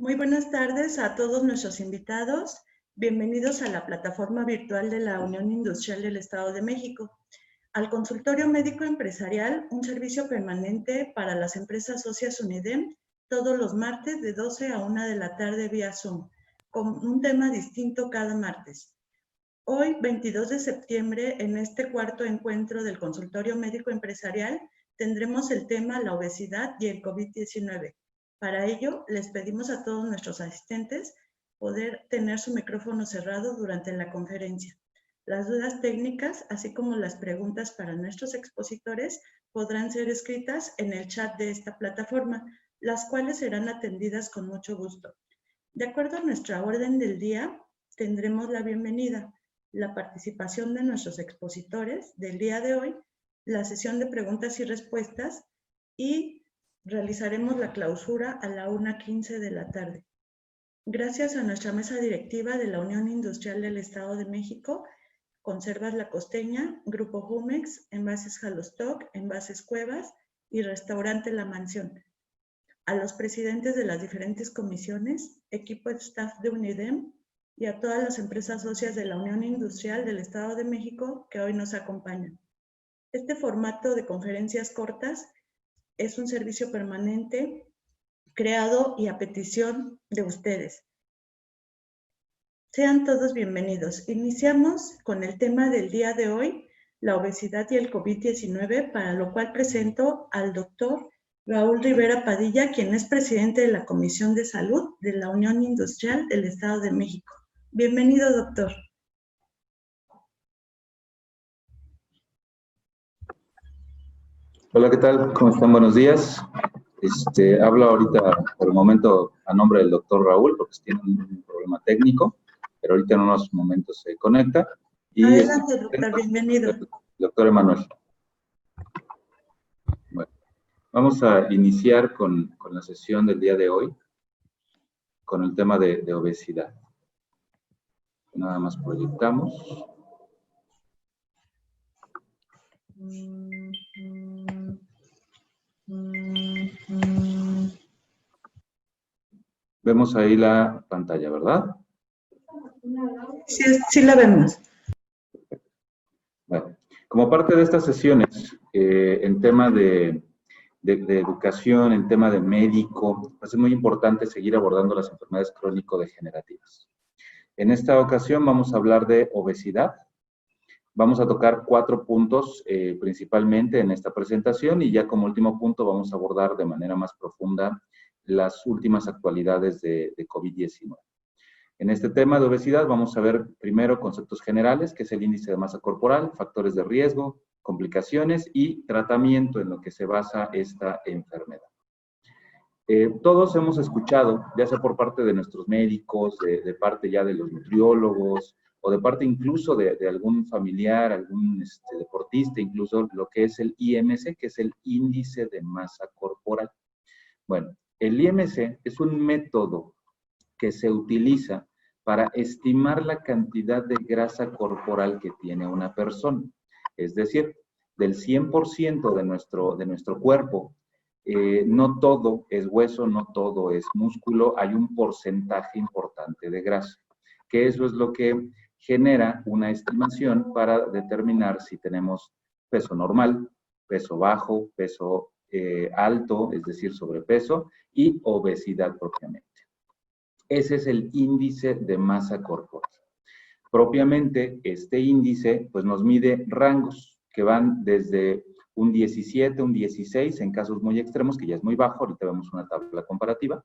Muy buenas tardes a todos nuestros invitados. Bienvenidos a la plataforma virtual de la Unión Industrial del Estado de México, al Consultorio Médico Empresarial, un servicio permanente para las empresas socias UNIDEM, todos los martes de 12 a 1 de la tarde vía Zoom, con un tema distinto cada martes. Hoy, 22 de septiembre, en este cuarto encuentro del Consultorio Médico Empresarial, tendremos el tema la obesidad y el COVID-19. Para ello, les pedimos a todos nuestros asistentes poder tener su micrófono cerrado durante la conferencia. Las dudas técnicas, así como las preguntas para nuestros expositores, podrán ser escritas en el chat de esta plataforma, las cuales serán atendidas con mucho gusto. De acuerdo a nuestra orden del día, tendremos la bienvenida, la participación de nuestros expositores del día de hoy, la sesión de preguntas y respuestas y realizaremos la clausura a la 1:15 de la tarde. Gracias a nuestra mesa directiva de la Unión Industrial del Estado de México, Conservas La Costeña, Grupo Jumex, Envases Jalostoc, Envases Cuevas y Restaurante La Mansión. A los presidentes de las diferentes comisiones, equipo de staff de UNIDEM y a todas las empresas socias de la Unión Industrial del Estado de México que hoy nos acompañan. Este formato de conferencias cortas es un servicio permanente creado y a petición de ustedes. Sean todos bienvenidos. Iniciamos con el tema del día de hoy, la obesidad y el COVID-19, para lo cual presento al doctor Raúl Rivera Padilla, quien es presidente de la Comisión de Salud de la Unión Industrial del Estado de México. Bienvenido, doctor. Hola, ¿qué tal? ¿Cómo están? Buenos días. Hablo ahorita, por el momento, a nombre del doctor Raúl, porque tiene un problema técnico, pero ahorita en unos momentos se conecta. Y adelante, doctor, bienvenido. Doctor Emanuel. Bueno, vamos a iniciar con la sesión del día de hoy, con el tema de obesidad. Nada más proyectamos. Vemos ahí la pantalla, ¿verdad? Sí la vemos. Bueno, como parte de estas sesiones, en tema de educación, en tema de médico, pues es muy importante seguir abordando las enfermedades crónico-degenerativas. En esta ocasión vamos a hablar de obesidad. Vamos a tocar 4 puntos principalmente en esta presentación y ya como último punto vamos a abordar de manera más profunda las últimas actualidades de COVID-19. En este tema de obesidad vamos a ver primero conceptos generales, que es el índice de masa corporal, factores de riesgo, complicaciones y tratamiento en lo que se basa esta enfermedad. Todos hemos escuchado, ya sea por parte de nuestros médicos, de parte ya de los nutriólogos, o de parte incluso de algún familiar, algún deportista, incluso lo que es el IMC, que es el índice de masa corporal. Bueno, el IMC es un método que se utiliza para estimar la cantidad de grasa corporal que tiene una persona. Es decir, del 100% de nuestro cuerpo, no todo es hueso, no todo es músculo, hay un porcentaje importante de grasa, que eso es lo que genera una estimación para determinar si tenemos peso normal, peso bajo, peso alto, es decir, sobrepeso, y obesidad propiamente. Ese es el índice de masa corporal. Propiamente, este índice pues, nos mide rangos que van desde un 17, un 16, en casos muy extremos, que ya es muy bajo, ahorita vemos una tabla comparativa,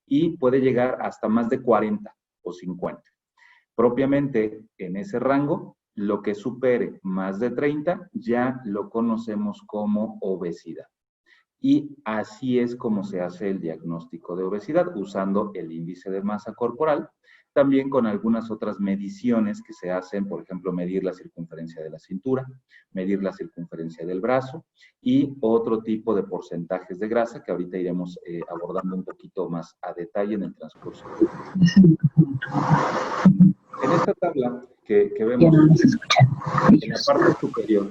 y puede llegar hasta más de 40 o 50. Propiamente, en ese rango, lo que supere más de 30 ya lo conocemos como obesidad. Y así es como se hace el diagnóstico de obesidad, usando el índice de masa corporal, también con algunas otras mediciones que se hacen, por ejemplo, medir la circunferencia de la cintura, medir la circunferencia del brazo y otro tipo de porcentajes de grasa que ahorita iremos abordando un poquito más a detalle en el transcurso. En esta tabla que vemos en la parte superior,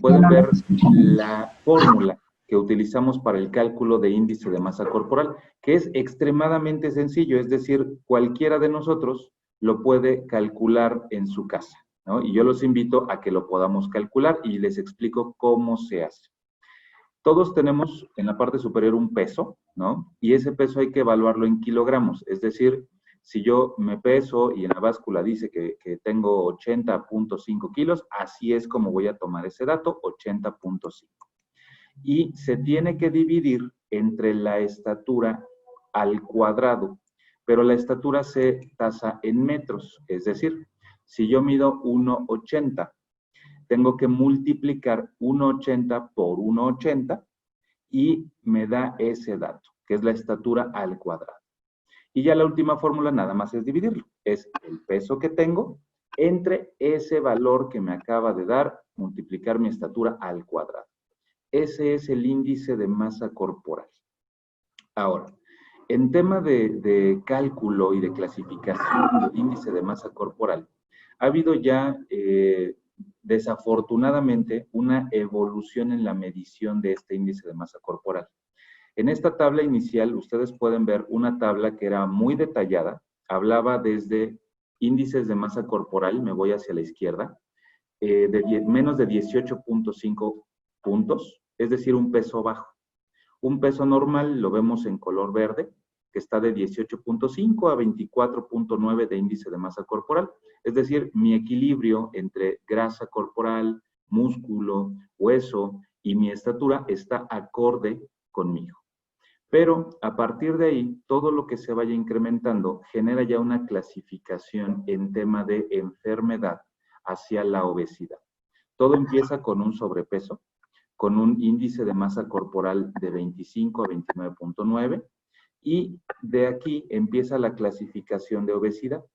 pueden ver la fórmula que utilizamos para el cálculo de índice de masa corporal, que es extremadamente sencillo, es decir, cualquiera de nosotros lo puede calcular en su casa, ¿no? Y yo los invito a que lo podamos calcular y les explico cómo se hace. Todos tenemos en la parte superior un peso, ¿no? Y ese peso hay que evaluarlo en kilogramos, es decir, si yo me peso y en la báscula dice que tengo 80.5 kilos, así es como voy a tomar ese dato, 80.5. Y se tiene que dividir entre la estatura al cuadrado, pero la estatura se tasa en metros, es decir, si yo mido 1,80, tengo que multiplicar 1,80 por 1,80 y me da ese dato, que es la estatura al cuadrado. Y ya la última fórmula nada más es dividirlo. Es el peso que tengo entre ese valor que me acaba de dar, multiplicar mi estatura al cuadrado. Ese es el índice de masa corporal. Ahora, en tema de cálculo y de clasificación del índice de masa corporal, ha habido ya, desafortunadamente, una evolución en la medición de este índice de masa corporal. En esta tabla inicial, ustedes pueden ver una tabla que era muy detallada, hablaba desde índices de masa corporal, me voy hacia la izquierda, de menos de 18.5 puntos, es decir, un peso bajo. Un peso normal lo vemos en color verde, que está de 18.5 a 24.9 de índice de masa corporal. Es decir, mi equilibrio entre grasa corporal, músculo, hueso y mi estatura está acorde conmigo. Pero a partir de ahí, todo lo que se vaya incrementando genera ya una clasificación en tema de enfermedad hacia la obesidad. Todo empieza con un sobrepeso, con un índice de masa corporal de 25 a 29.9 y de aquí empieza la clasificación de obesidad.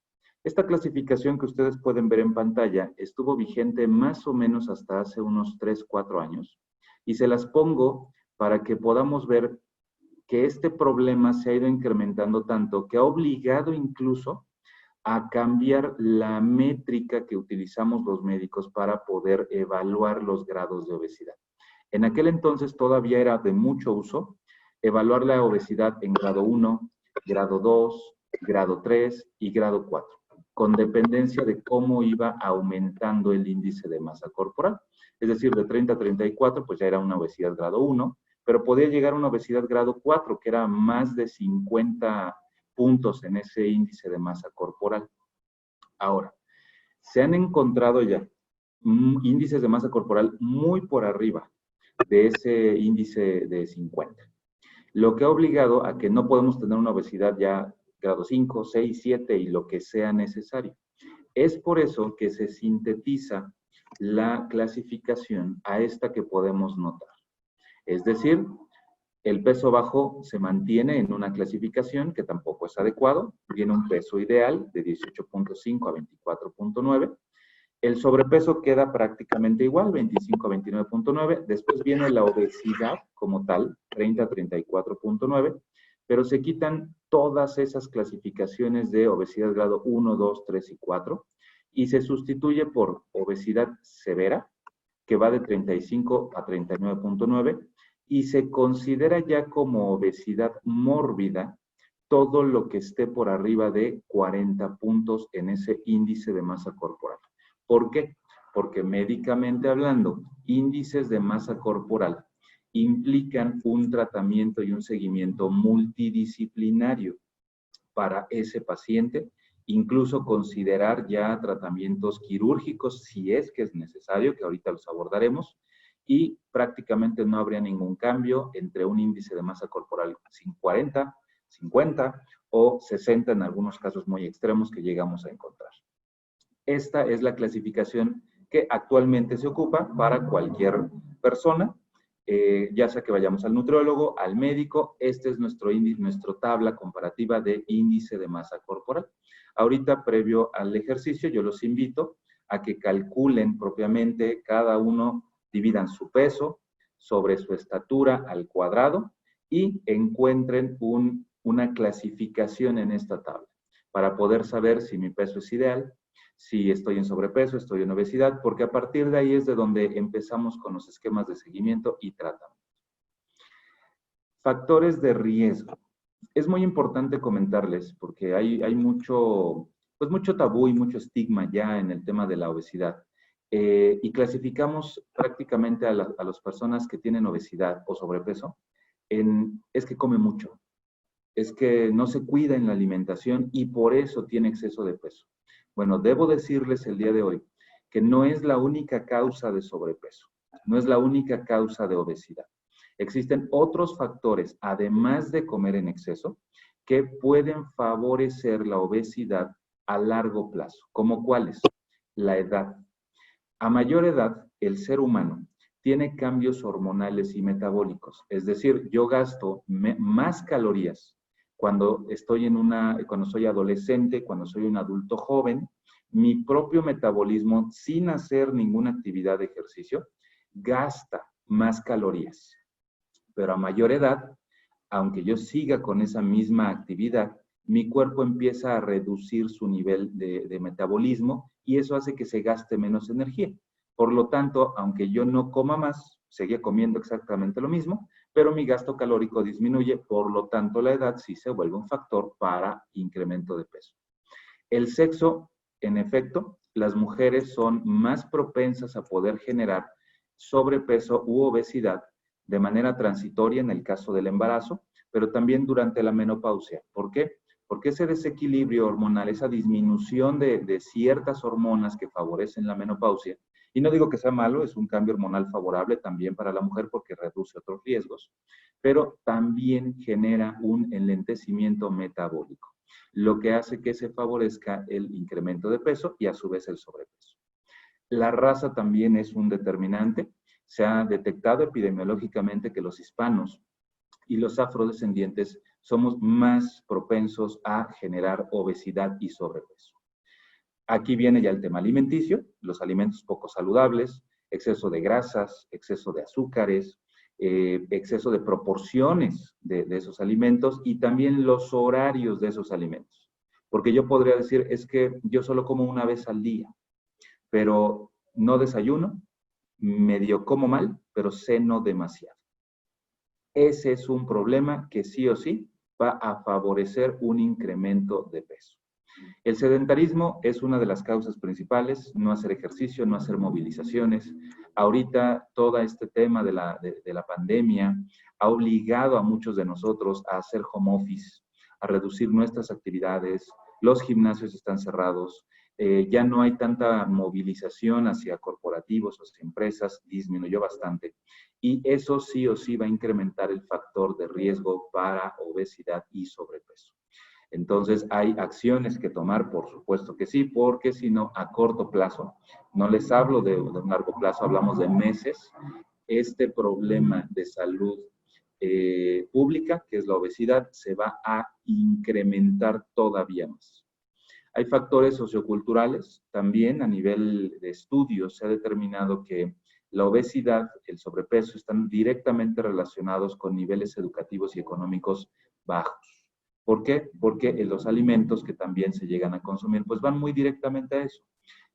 Esta clasificación que ustedes pueden ver en pantalla estuvo vigente más o menos hasta hace unos 3, 4 años y se las pongo para que podamos ver que este problema se ha ido incrementando tanto que ha obligado incluso a cambiar la métrica que utilizamos los médicos para poder evaluar los grados de obesidad. En aquel entonces todavía era de mucho uso evaluar la obesidad en grado 1, grado 2, grado 3 y grado 4, con dependencia de cómo iba aumentando el índice de masa corporal. Es decir, de 30 a 34, pues ya era una obesidad grado 1, pero podía llegar a una obesidad grado 4, que era más de 50 puntos en ese índice de masa corporal. Ahora, se han encontrado ya índices de masa corporal muy por arriba de ese índice de 50. Lo que ha obligado a que no podemos tener una obesidad ya grado 5, 6, 7 y lo que sea necesario. Es por eso que se sintetiza la clasificación a esta que podemos notar. Es decir, el peso bajo se mantiene en una clasificación que tampoco es adecuado, tiene un peso ideal de 18.5 a 24.9. El sobrepeso queda prácticamente igual, 25 a 29.9. Después viene la obesidad como tal, 30 a 34.9. Pero se quitan todas esas clasificaciones de obesidad grado 1, 2, 3 y 4 y se sustituye por obesidad severa, que va de 35 a 39.9 y se considera ya como obesidad mórbida todo lo que esté por arriba de 40 puntos en ese índice de masa corporal. ¿Por qué? Porque médicamente hablando, índices de masa corporal implican un tratamiento y un seguimiento multidisciplinario para ese paciente, incluso considerar ya tratamientos quirúrgicos si es que es necesario, que ahorita los abordaremos, y prácticamente no habría ningún cambio entre un índice de masa corporal 40, 50 o 60 en algunos casos muy extremos que llegamos a encontrar. Esta es la clasificación que actualmente se ocupa para cualquier persona, ya sea que vayamos al nutriólogo, al médico. Este es nuestra tabla comparativa de índice de masa corporal. Ahorita, previo al ejercicio, yo los invito a que calculen propiamente, cada uno dividan su peso sobre su estatura al cuadrado y encuentren una clasificación en esta tabla para poder saber si mi peso es ideal, si estoy en sobrepeso, estoy en obesidad, porque a partir de ahí es de donde empezamos con los esquemas de seguimiento y tratamiento. Factores de riesgo. Es muy importante comentarles porque hay mucho, pues mucho tabú y mucho estigma ya en el tema de la obesidad. Y clasificamos prácticamente a las personas que tienen obesidad o sobrepeso es que come mucho, es que no se cuida en la alimentación y por eso tiene exceso de peso. Bueno, debo decirles el día de hoy que no es la única causa de sobrepeso, no es la única causa de obesidad. Existen otros factores, además de comer en exceso, que pueden favorecer la obesidad a largo plazo. ¿Cómo cuáles? La edad. A mayor edad, el ser humano tiene cambios hormonales y metabólicos. Es decir, yo gasto más calorías cuando cuando soy adolescente, cuando soy un adulto joven. Mi propio metabolismo, sin hacer ninguna actividad de ejercicio, gasta más calorías. Pero a mayor edad, aunque yo siga con esa misma actividad, mi cuerpo empieza a reducir su nivel de metabolismo y eso hace que se gaste menos energía. Por lo tanto, aunque yo no coma más, seguía comiendo exactamente lo mismo, pero mi gasto calórico disminuye, por lo tanto la edad sí se vuelve un factor para incremento de peso. El sexo, en efecto, las mujeres son más propensas a poder generar sobrepeso u obesidad de manera transitoria en el caso del embarazo, pero también durante la menopausia. ¿Por qué? Porque ese desequilibrio hormonal, esa disminución de ciertas hormonas que favorecen la menopausia, y no digo que sea malo, es un cambio hormonal favorable también para la mujer porque reduce otros riesgos, pero también genera un enlentecimiento metabólico, lo que hace que se favorezca el incremento de peso y a su vez el sobrepeso. La raza también es un determinante. Se ha detectado epidemiológicamente que los hispanos y los afrodescendientes somos más propensos a generar obesidad y sobrepeso. Aquí viene ya el tema alimenticio, los alimentos poco saludables, exceso de grasas, exceso de azúcares, exceso de proporciones de esos alimentos y también los horarios de esos alimentos. Porque yo podría decir, es que yo solo como una vez al día, pero no desayuno, medio como mal, pero ceno demasiado. Ese es un problema que sí o sí va a favorecer un incremento de peso. El sedentarismo es una de las causas principales, no hacer ejercicio, no hacer movilizaciones. Ahorita todo este tema de la pandemia ha obligado a muchos de nosotros a hacer home office, a reducir nuestras actividades. Los gimnasios están cerrados, ya no hay tanta movilización hacia corporativos, hacia empresas, disminuyó bastante. Y eso sí o sí va a incrementar el factor de riesgo para obesidad y sobrepeso. Entonces, hay acciones que tomar, por supuesto que sí, porque si no, a corto plazo, no les hablo de un largo plazo, hablamos de meses, este problema de salud pública, que es la obesidad, se va a incrementar todavía más. Hay factores socioculturales, también a nivel de estudios se ha determinado que la obesidad, el sobrepeso, están directamente relacionados con niveles educativos y económicos bajos. ¿Por qué? Porque los alimentos que también se llegan a consumir, pues van muy directamente a eso.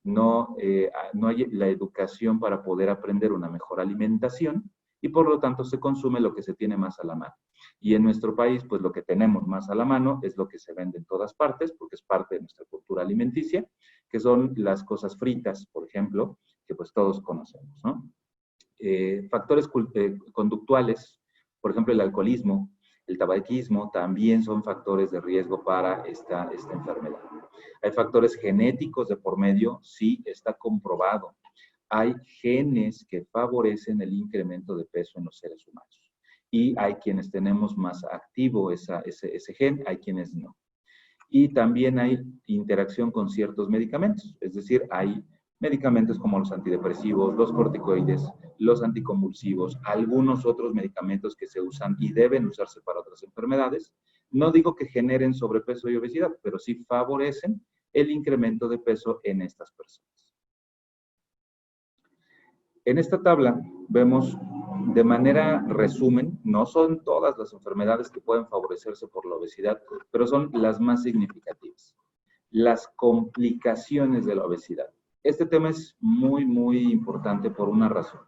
No hay la educación para poder aprender una mejor alimentación y por lo tanto se consume lo que se tiene más a la mano. Y en nuestro país, pues lo que tenemos más a la mano es lo que se vende en todas partes, porque es parte de nuestra cultura alimenticia, que son las cosas fritas, por ejemplo, que pues todos conocemos, ¿no? Factores conductuales, por ejemplo, el alcoholismo, el tabaquismo, también son factores de riesgo para esta enfermedad. Hay factores genéticos de por medio, sí, está comprobado. Hay genes que favorecen el incremento de peso en los seres humanos. Y hay quienes tenemos más activo ese gen, hay quienes no. Y también hay interacción con ciertos medicamentos, es decir, hay medicamentos como los antidepresivos, los corticoides, los anticonvulsivos, algunos otros medicamentos que se usan y deben usarse para otras enfermedades. No digo que generen sobrepeso y obesidad, pero sí favorecen el incremento de peso en estas personas. En esta tabla vemos de manera resumen, no son todas las enfermedades que pueden favorecerse por la obesidad, pero son las más significativas. Las complicaciones de la obesidad. Este tema es muy, muy importante por una razón.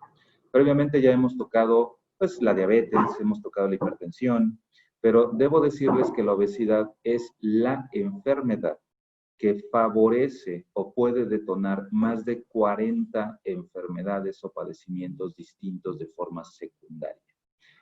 Previamente ya hemos tocado pues la diabetes, hemos tocado la hipertensión, pero debo decirles que la obesidad es la enfermedad que favorece o puede detonar más de 40 enfermedades o padecimientos distintos de forma secundaria.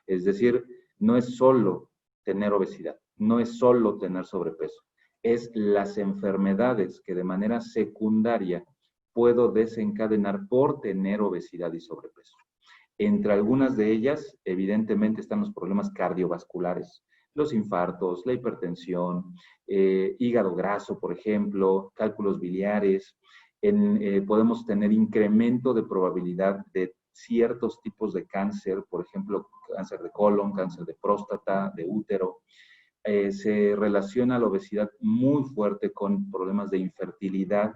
Es decir, no es solo tener obesidad, no es solo tener sobrepeso, es las enfermedades que de manera secundaria puedo desencadenar por tener obesidad y sobrepeso. Entre algunas de ellas, evidentemente, están los problemas cardiovasculares, los infartos, la hipertensión, hígado graso, por ejemplo, cálculos biliares. Podemos tener incremento de probabilidad de ciertos tipos de cáncer, por ejemplo, cáncer de colon, cáncer de próstata, de útero. Se relaciona la obesidad muy fuerte con problemas de infertilidad.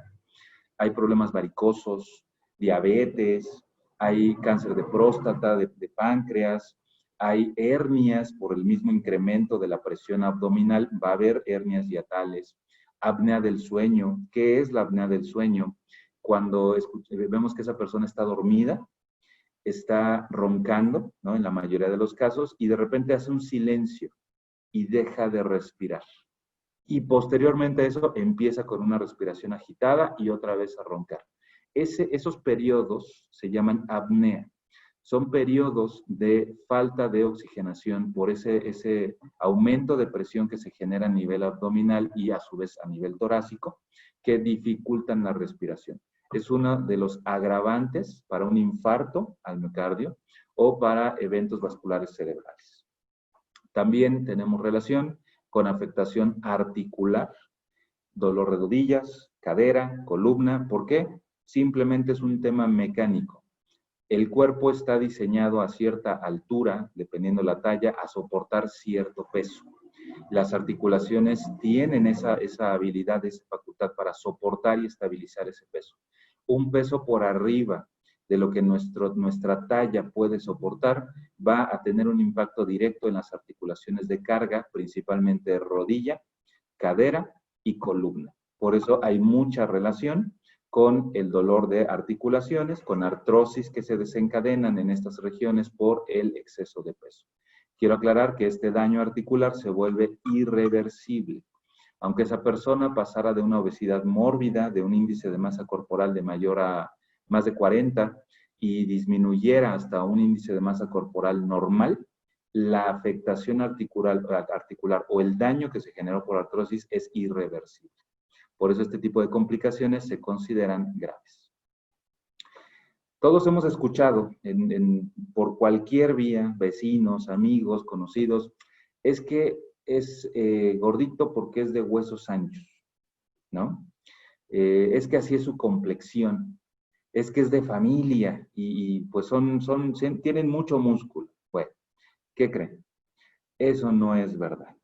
Hay problemas varicosos, diabetes, hay cáncer de próstata, de páncreas, hay hernias por el mismo incremento de la presión abdominal, va a haber hernias hiatales, apnea del sueño. ¿Qué es la apnea del sueño? Cuando vemos que esa persona está dormida, está roncando, ¿no? En la mayoría de los casos, y de repente hace un silencio y deja de respirar. Y posteriormente a eso empieza con una respiración agitada y otra vez a roncar. Esos periodos se llaman apnea. Son periodos de falta de oxigenación por ese aumento de presión que se genera a nivel abdominal y a su vez a nivel torácico, que dificultan la respiración. Es uno de los agravantes para un infarto al miocardio o para eventos vasculares cerebrales. También tenemos relación con afectación articular, dolor de rodillas, cadera, columna. ¿Por qué? Simplemente es un tema mecánico. El cuerpo está diseñado a cierta altura, dependiendo la talla, a soportar cierto peso. Las articulaciones tienen esa habilidad, esa facultad para soportar y estabilizar ese peso. Un peso por arriba de lo que nuestra talla puede soportar va a tener un impacto directo en las articulaciones de carga, principalmente rodilla, cadera y columna. Por eso hay mucha relación con el dolor de articulaciones, con artrosis que se desencadenan en estas regiones por el exceso de peso. Quiero aclarar que este daño articular se vuelve irreversible. Aunque esa persona pasara de una obesidad mórbida, de un índice de masa corporal de mayor a más de 40 y disminuyera hasta un índice de masa corporal normal, la afectación articular o el daño que se generó por artrosis es irreversible. Por eso este tipo de complicaciones se consideran graves. Todos hemos escuchado por cualquier vía, vecinos, amigos, conocidos, es que es gordito porque es de huesos anchos, ¿no? Es que así es su complexión, es que es de familia y pues tienen mucho músculo. Bueno, ¿qué creen? Eso no es verdad.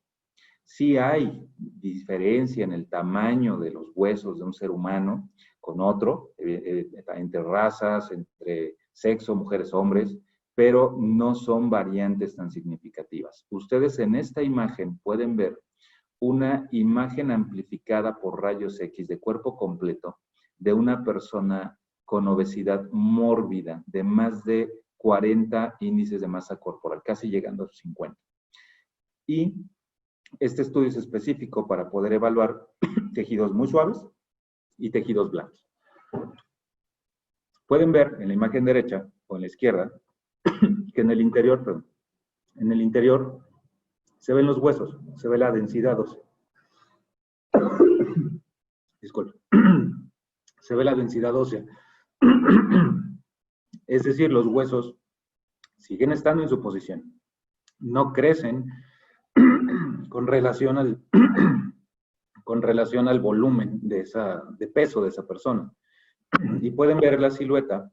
Sí hay diferencia en el tamaño de los huesos de un ser humano con otro, entre razas, entre sexo, mujeres, hombres, pero no son variantes tan significativas. Ustedes en esta imagen pueden ver una imagen amplificada por rayos X de cuerpo completo de una persona con obesidad mórbida de más de 40 índices de masa corporal, casi llegando a 50. Y este estudio es específico para poder evaluar tejidos muy suaves y tejidos blandos. Pueden ver en la imagen derecha o en la izquierda que en el interior se ven los huesos, se ve la densidad ósea. Disculpe. Se ve la densidad ósea. Es decir, los huesos siguen estando en su posición. No crecen con relación al volumen de peso de esa persona. Y pueden ver la silueta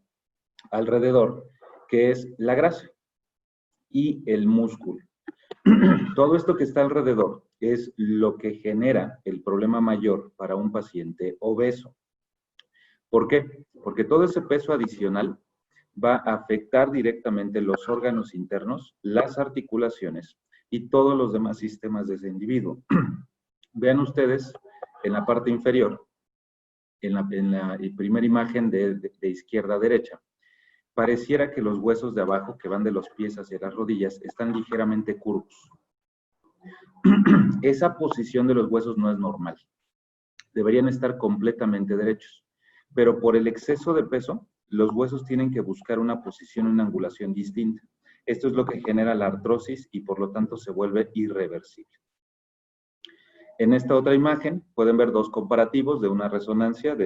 alrededor, que es la grasa y el músculo. Todo esto que está alrededor es lo que genera el problema mayor para un paciente obeso. ¿Por qué? Porque todo ese peso adicional va a afectar directamente los órganos internos, las articulaciones y todos los demás sistemas de ese individuo. Vean ustedes en la parte inferior, en la primera imagen de izquierda a derecha, pareciera que los huesos de abajo, que van de los pies hacia las rodillas, están ligeramente curvos. Esa posición de los huesos no es normal. Deberían estar completamente derechos. Pero por el exceso de peso, los huesos tienen que buscar una posición, una angulación distinta. Esto es lo que genera la artrosis y por lo tanto se vuelve irreversible. En esta otra imagen pueden ver dos comparativos de una resonancia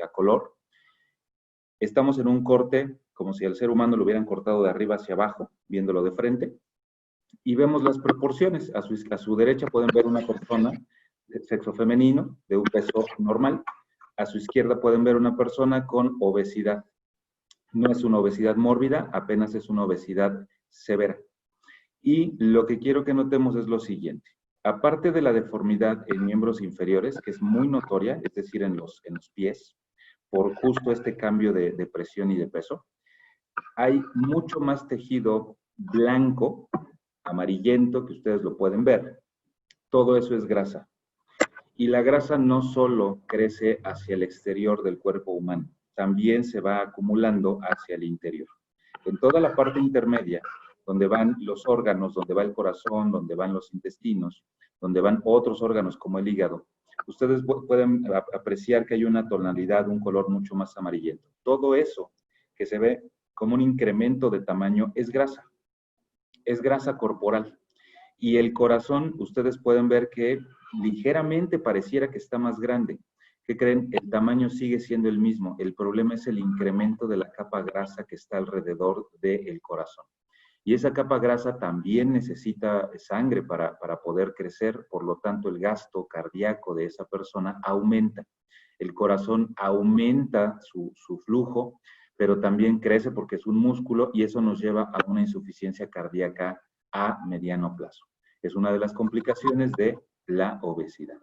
a color. Estamos en un corte como si al ser humano lo hubieran cortado de arriba hacia abajo, viéndolo de frente. Y vemos las proporciones. A su derecha pueden ver una persona de sexo femenino, de un peso normal. A su izquierda pueden ver una persona con obesidad. No es una obesidad mórbida, apenas es una obesidad severa. Y lo que quiero que notemos es lo siguiente. Aparte de la deformidad en miembros inferiores, que es muy notoria, es decir, en los pies, por justo este cambio de presión y de peso, hay mucho más tejido blanco, amarillento, que ustedes lo pueden ver. Todo eso es grasa. Y la grasa no solo crece hacia el exterior del cuerpo humano, también se va acumulando hacia el interior. En toda la parte intermedia, donde van los órganos, donde va el corazón, donde van los intestinos, donde van otros órganos como el hígado, ustedes pueden apreciar que hay una tonalidad, un color mucho más amarillento. Todo eso que se ve como un incremento de tamaño es grasa corporal. Y el corazón, ustedes pueden ver que ligeramente pareciera que está más grande. ¿Qué creen? El tamaño sigue siendo el mismo. El problema es el incremento de la capa grasa que está alrededor del corazón. Y esa capa grasa también necesita sangre para poder crecer, por lo tanto el gasto cardíaco de esa persona aumenta. El corazón aumenta su flujo, pero también crece porque es un músculo y eso nos lleva a una insuficiencia cardíaca a mediano plazo. Es una de las complicaciones de la obesidad.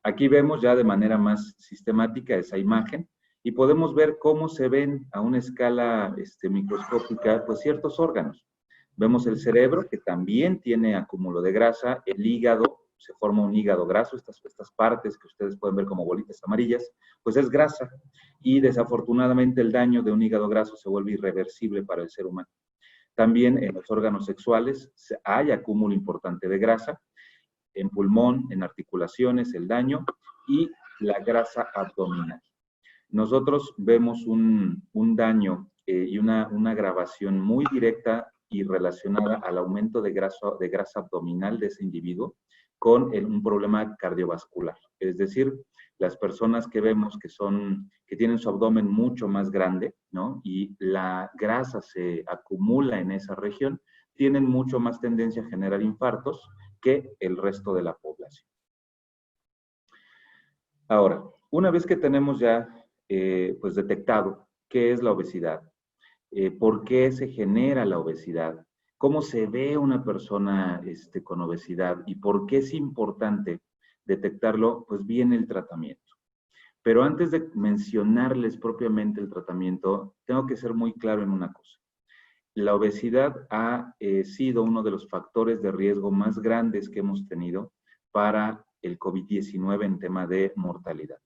Aquí vemos ya de manera más sistemática esa imagen y podemos ver cómo se ven a una escala microscópica pues ciertos órganos. Vemos el cerebro, que también tiene acúmulo de grasa, el hígado, se forma un hígado graso, estas partes que ustedes pueden ver como bolitas amarillas, pues es grasa. Y desafortunadamente el daño de un hígado graso se vuelve irreversible para el ser humano. También en los órganos sexuales hay acúmulo importante de grasa, en pulmón, en articulaciones, el daño y la grasa abdominal. Nosotros vemos un daño y una agravación muy directa y relacionada al aumento de grasa abdominal de ese individuo con un problema cardiovascular. Es decir, las personas que vemos que tienen su abdomen mucho más grande, ¿no? Y la grasa se acumula en esa región, tienen mucho más tendencia a generar infartos que el resto de la población. Ahora, una vez que tenemos ya pues detectado qué es la obesidad, por qué se genera la obesidad, cómo se ve una persona con obesidad y por qué es importante detectarlo, pues viene el tratamiento. Pero antes de mencionarles propiamente el tratamiento, tengo que ser muy claro en una cosa. La obesidad ha sido uno de los factores de riesgo más grandes que hemos tenido para el COVID-19 en tema de mortalidad.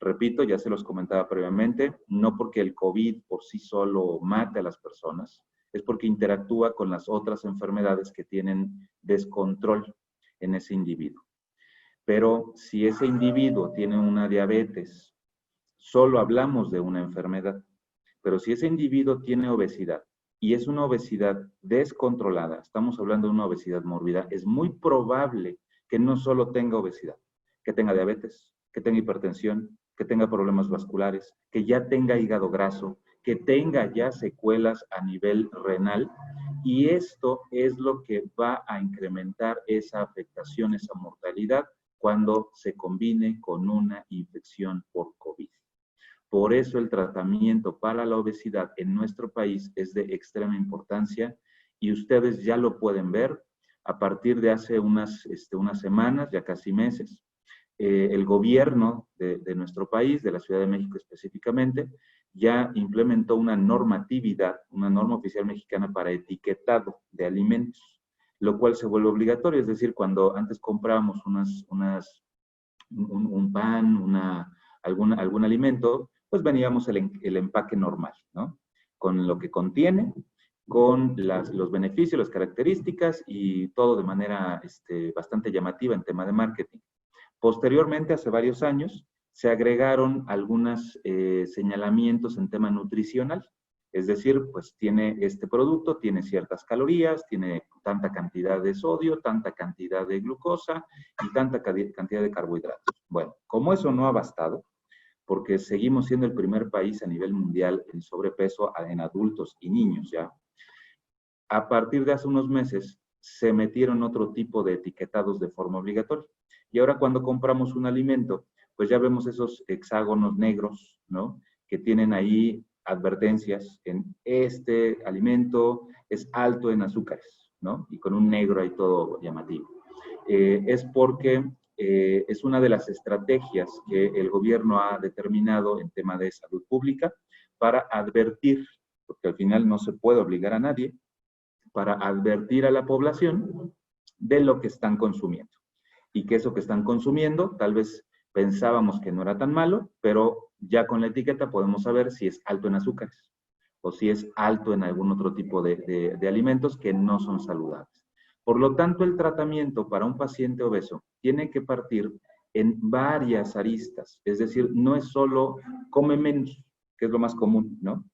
Repito, ya se los comentaba previamente, no porque el COVID por sí solo mate a las personas, es porque interactúa con las otras enfermedades que tienen descontrol en ese individuo. Pero si ese individuo tiene una diabetes, solo hablamos de una enfermedad. Pero si ese individuo tiene obesidad y es una obesidad descontrolada, estamos hablando de una obesidad mórbida, es muy probable que no solo tenga obesidad, que tenga diabetes, que tenga hipertensión, que tenga problemas vasculares, que ya tenga hígado graso, que tenga ya secuelas a nivel renal, y esto es lo que va a incrementar esa afectación, esa mortalidad, cuando se combine con una infección por COVID. Por eso el tratamiento para la obesidad en nuestro país es de extrema importancia y ustedes ya lo pueden ver a partir de hace unas semanas, ya casi meses. El gobierno de nuestro país, de la Ciudad de México específicamente, ya implementó una normatividad, una norma oficial mexicana para etiquetado de alimentos, lo cual se vuelve obligatorio. Es decir, cuando antes comprábamos un pan, algún alimento, pues veníamos el empaque normal, ¿no? Con lo que contiene, con los beneficios, las características y todo de manera bastante llamativa en tema de marketing. Posteriormente, hace varios años, se agregaron algunos señalamientos en tema nutricional. Es decir, pues tiene este producto, tiene ciertas calorías, tiene tanta cantidad de sodio, tanta cantidad de glucosa y tanta cantidad de carbohidratos. Bueno, como eso no ha bastado, porque seguimos siendo el primer país a nivel mundial en sobrepeso en adultos y niños ya, a partir de hace unos meses se metieron otro tipo de etiquetados de forma obligatoria. Y ahora cuando compramos un alimento, pues ya vemos esos hexágonos negros, ¿no? Que tienen ahí advertencias en este alimento es alto en azúcares, ¿no? Y con un negro ahí todo llamativo. Es porque es una de las estrategias que el gobierno ha determinado en tema de salud pública para advertir, porque al final no se puede obligar a nadie, para advertir a la población de lo que están consumiendo. Y que eso que están consumiendo, tal vez pensábamos que no era tan malo, pero ya con la etiqueta podemos saber si es alto en azúcares o si es alto en algún otro tipo de alimentos que no son saludables. Por lo tanto, el tratamiento para un paciente obeso tiene que partir en varias aristas. Es decir, no es solo come menos, que es lo más común, ¿no?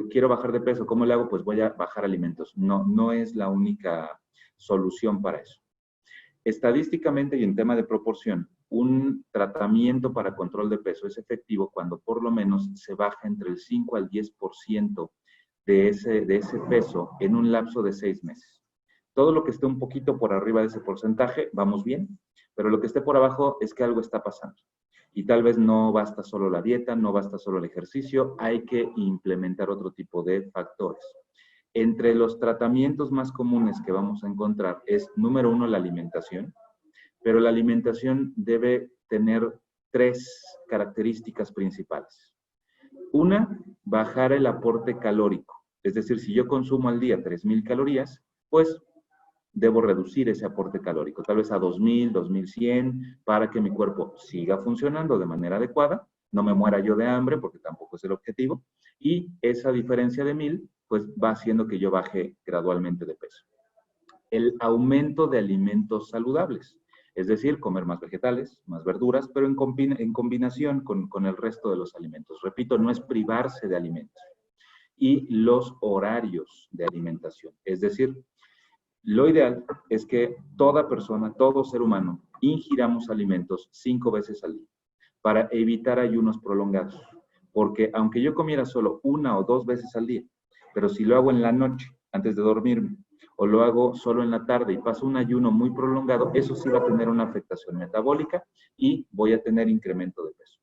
Quiero bajar de peso, ¿cómo le hago? Pues voy a bajar alimentos. No, no es la única solución para eso. Estadísticamente y en tema de proporción, un tratamiento para control de peso es efectivo cuando por lo menos se baja entre el 5 al 10% de ese peso en un lapso de 6 meses. Todo lo que esté un poquito por arriba de ese porcentaje, vamos bien, pero lo que esté por abajo es que algo está pasando. Y tal vez no basta solo la dieta, no basta solo el ejercicio, hay que implementar otro tipo de factores. Entre los tratamientos más comunes que vamos a encontrar es, número 1, la alimentación, pero la alimentación debe tener 3 características principales. Una, bajar el aporte calórico. Es decir, si yo consumo al día 3,000 calorías, pues debo reducir ese aporte calórico, tal vez a 2,000, 2,100, para que mi cuerpo siga funcionando de manera adecuada, no me muera yo de hambre, porque tampoco es el objetivo, y esa diferencia de 1,000, pues va haciendo que yo baje gradualmente de peso. El aumento de alimentos saludables, es decir, comer más vegetales, más verduras, pero en combinación con el resto de los alimentos. Repito, no es privarse de alimentos. Y los horarios de alimentación, es decir, lo ideal es que toda persona, todo ser humano, ingiramos alimentos 5 veces al día para evitar ayunos prolongados. Porque aunque yo comiera solo 1 o 2 veces al día, pero si lo hago en la noche, antes de dormirme, o lo hago solo en la tarde y paso un ayuno muy prolongado, eso sí va a tener una afectación metabólica y voy a tener incremento de peso.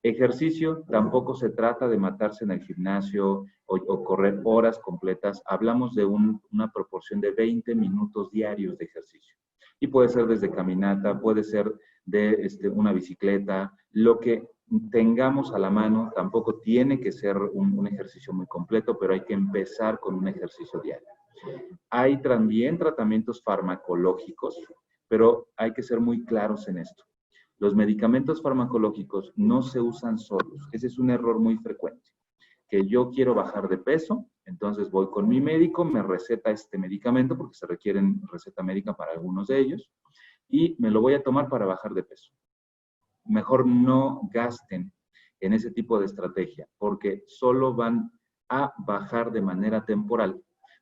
Ejercicio, tampoco se trata de matarse en el gimnasio o correr horas completas. Hablamos de una proporción de 20 minutos diarios de ejercicio. Y puede ser desde caminata, puede ser de una bicicleta, lo que tengamos a la mano. Tampoco tiene que ser un ejercicio muy completo, pero hay que empezar con un ejercicio diario. Hay también tratamientos farmacológicos, pero hay que ser muy claros en esto. Los medicamentos farmacológicos no se usan solos. Ese es un error muy frecuente. Que yo quiero bajar de peso, entonces voy con mi médico, me receta este medicamento, porque se requiere receta médica para algunos de ellos, y me lo voy a tomar para bajar de peso. Mejor no gasten en ese tipo de estrategia, porque solo van a bajar de manera temporal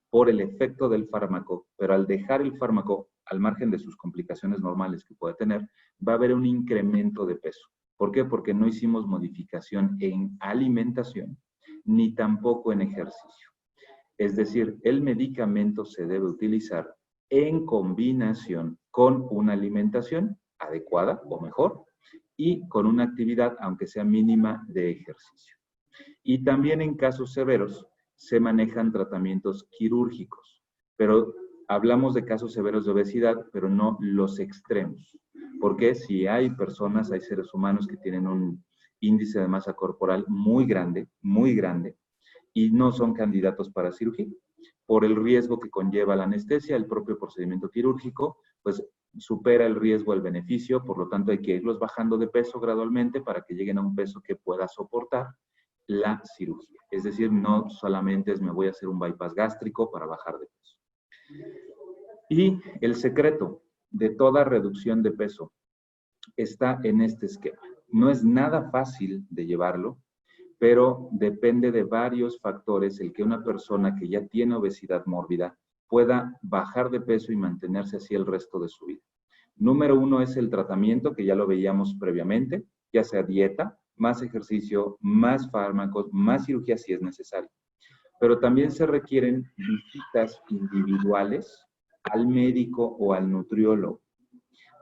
por el efecto del fármaco, pero al dejar el fármaco al margen de sus complicaciones normales que puede tener, va a haber un incremento de peso. ¿Por qué? Porque no hicimos modificación en alimentación, ni tampoco en ejercicio. Es decir, el medicamento se debe utilizar en combinación con una alimentación adecuada o mejor y con una actividad, aunque sea mínima, de ejercicio. Y también en casos severos se manejan tratamientos quirúrgicos, pero hablamos de casos severos de obesidad, pero no los extremos. Porque si hay personas, hay seres humanos que tienen un índice de masa corporal muy grande, y no son candidatos para cirugía. Por el riesgo que conlleva la anestesia, el propio procedimiento quirúrgico, pues supera el riesgo al beneficio, por lo tanto hay que irlos bajando de peso gradualmente para que lleguen a un peso que pueda soportar la cirugía. Es decir, no solamente es me voy a hacer un bypass gástrico para bajar de peso. Y el secreto de toda reducción de peso está en este esquema. No es nada fácil de llevarlo, pero depende de varios factores el que una persona que ya tiene obesidad mórbida pueda bajar de peso y mantenerse así el resto de su vida. Número uno es el tratamiento, que ya lo veíamos previamente, ya sea dieta, más ejercicio, más fármacos, más cirugía si es necesario. Pero también se requieren visitas individuales al médico o al nutriólogo.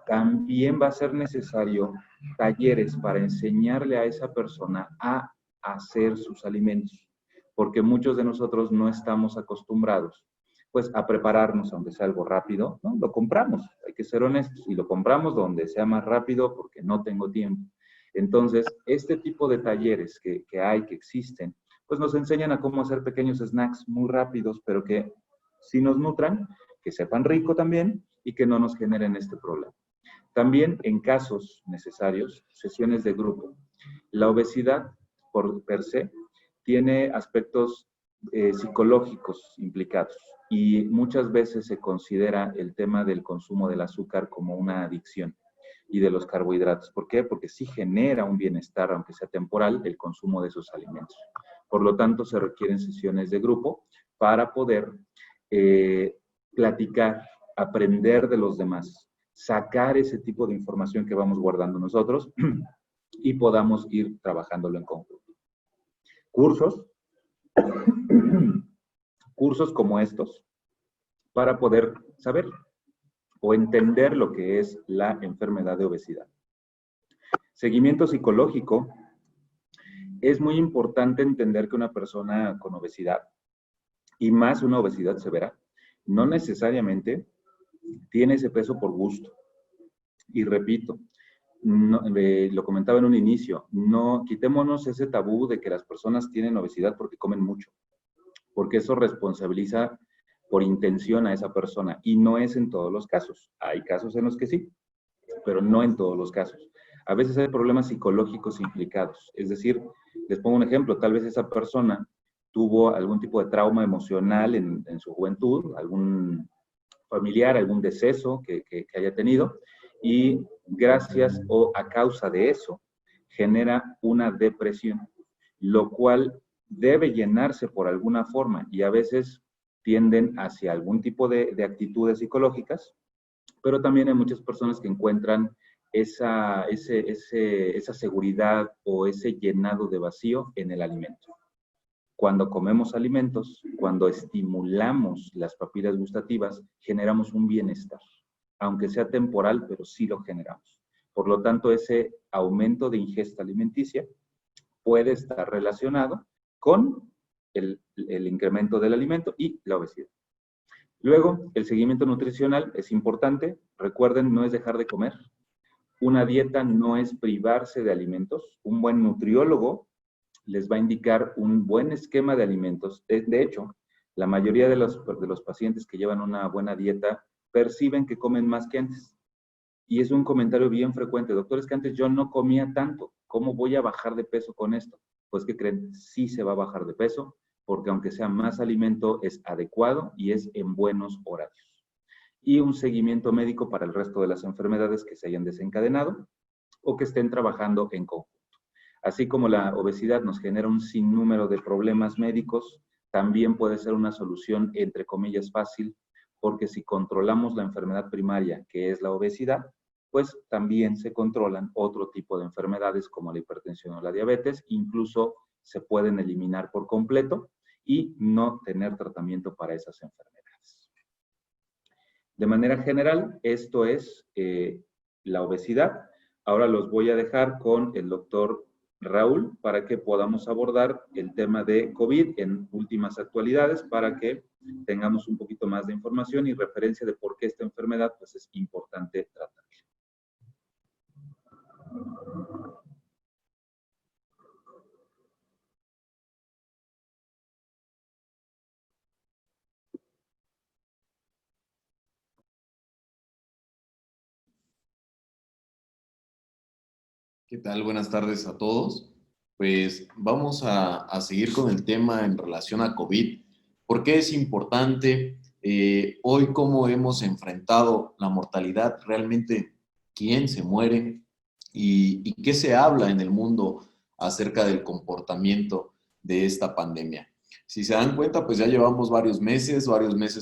También va a ser necesario talleres para enseñarle a esa persona a hacer sus alimentos, porque muchos de nosotros no estamos acostumbrados pues a prepararnos, aunque sea algo rápido, ¿no? Lo compramos, hay que ser honestos, y lo compramos donde sea más rápido porque no tengo tiempo. Entonces, este tipo de talleres que existen, pues nos enseñan a cómo hacer pequeños snacks muy rápidos, pero que sí nos nutran, que sepan rico también y que no nos generen este problema. También, en casos necesarios, sesiones de grupo. La obesidad, por per se, tiene aspectos psicológicos implicados y muchas veces se considera el tema del consumo del azúcar como una adicción y de los carbohidratos. ¿Por qué? Porque sí genera un bienestar, aunque sea temporal, el consumo de esos alimentos. Por lo tanto, se requieren sesiones de grupo para poder platicar, aprender de los demás, sacar ese tipo de información que vamos guardando nosotros y podamos ir trabajándolo en conjunto. Cursos, cursos como estos, para poder saber o entender lo que es la enfermedad de obesidad. Seguimiento psicológico. Es muy importante entender que una persona con obesidad, y más una obesidad severa, no necesariamente tiene ese peso por gusto. Y repito, no, lo comentaba en un inicio, no quitémonos ese tabú de que las personas tienen obesidad porque comen mucho, porque eso responsabiliza por intención a esa persona, y no es en todos los casos. Hay casos en los que sí, pero no en todos los casos. A veces hay problemas psicológicos implicados, es decir, les pongo un ejemplo, tal vez esa persona tuvo algún tipo de trauma emocional en su juventud, algún familiar, algún deceso que haya tenido, y gracias o a causa de eso genera una depresión, lo cual debe llenarse por alguna forma, y a veces tienden hacia algún tipo de actitudes psicológicas, pero también hay muchas personas que encuentran esa seguridad o ese llenado de vacío en el alimento. Cuando comemos alimentos, cuando estimulamos las papilas gustativas, generamos un bienestar, aunque sea temporal, pero sí lo generamos. Por lo tanto, ese aumento de ingesta alimenticia puede estar relacionado con el incremento del alimento y la obesidad. Luego, el seguimiento nutricional es importante. Recuerden, no es dejar de comer. Una dieta no es privarse de alimentos. Un buen nutriólogo les va a indicar un buen esquema de alimentos. De hecho, la mayoría de los pacientes que llevan una buena dieta perciben que comen más que antes. Y es un comentario bien frecuente. Doctor, es que antes yo no comía tanto. ¿Cómo voy a bajar de peso con esto? Pues, ¿qué creen? Sí se va a bajar de peso, porque aunque sea más alimento, es adecuado y es en buenos horarios. Y un seguimiento médico para el resto de las enfermedades que se hayan desencadenado o que estén trabajando en conjunto. Así como la obesidad nos genera un sinnúmero de problemas médicos, también puede ser una solución, entre comillas, fácil, porque si controlamos la enfermedad primaria, que es la obesidad, pues también se controlan otro tipo de enfermedades como la hipertensión o la diabetes, incluso se pueden eliminar por completo y no tener tratamiento para esas enfermedades. De manera general, esto es la obesidad. Ahora los voy a dejar con el doctor Raúl para que podamos abordar el tema de COVID en últimas actualidades, para que tengamos un poquito más de información y referencia de por qué esta enfermedad pues, es importante tratarla. ¿Qué tal? Buenas tardes a todos. Pues vamos a seguir con el tema en relación a COVID. ¿Por qué es importante hoy cómo hemos enfrentado la mortalidad? Realmente, ¿quién se muere? ¿Y qué se habla en el mundo acerca del comportamiento de esta pandemia? Si se dan cuenta, pues ya llevamos varios meses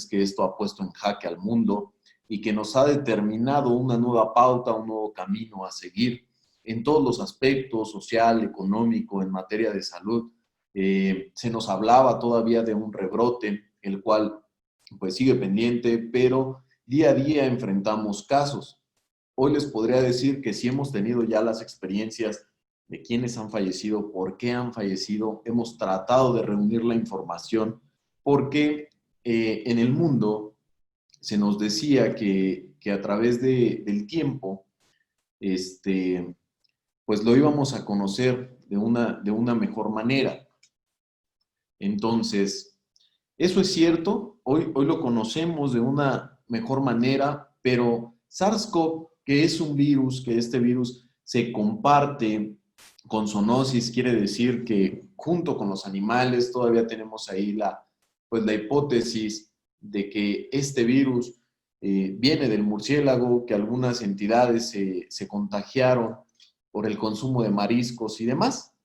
que esto ha puesto en jaque al mundo y que nos ha determinado una nueva pauta, un nuevo camino a seguir en todos los aspectos, social, económico, en materia de salud. Se nos hablaba todavía de un rebrote, el cual pues sigue pendiente, pero día a día enfrentamos casos. Hoy les podría decir que sí hemos tenido ya las experiencias de quiénes han fallecido, por qué han fallecido, hemos tratado de reunir la información, porque en el mundo se nos decía que a través del tiempo, pues lo íbamos a conocer de una mejor manera. Entonces, eso es cierto, hoy lo conocemos de una mejor manera, pero SARS-CoV, que es un virus, que este virus se comparte con zoonosis, quiere decir que junto con los animales todavía tenemos ahí pues la hipótesis de que este virus viene del murciélago, que algunas entidades se contagiaron por el consumo de mariscos y demás.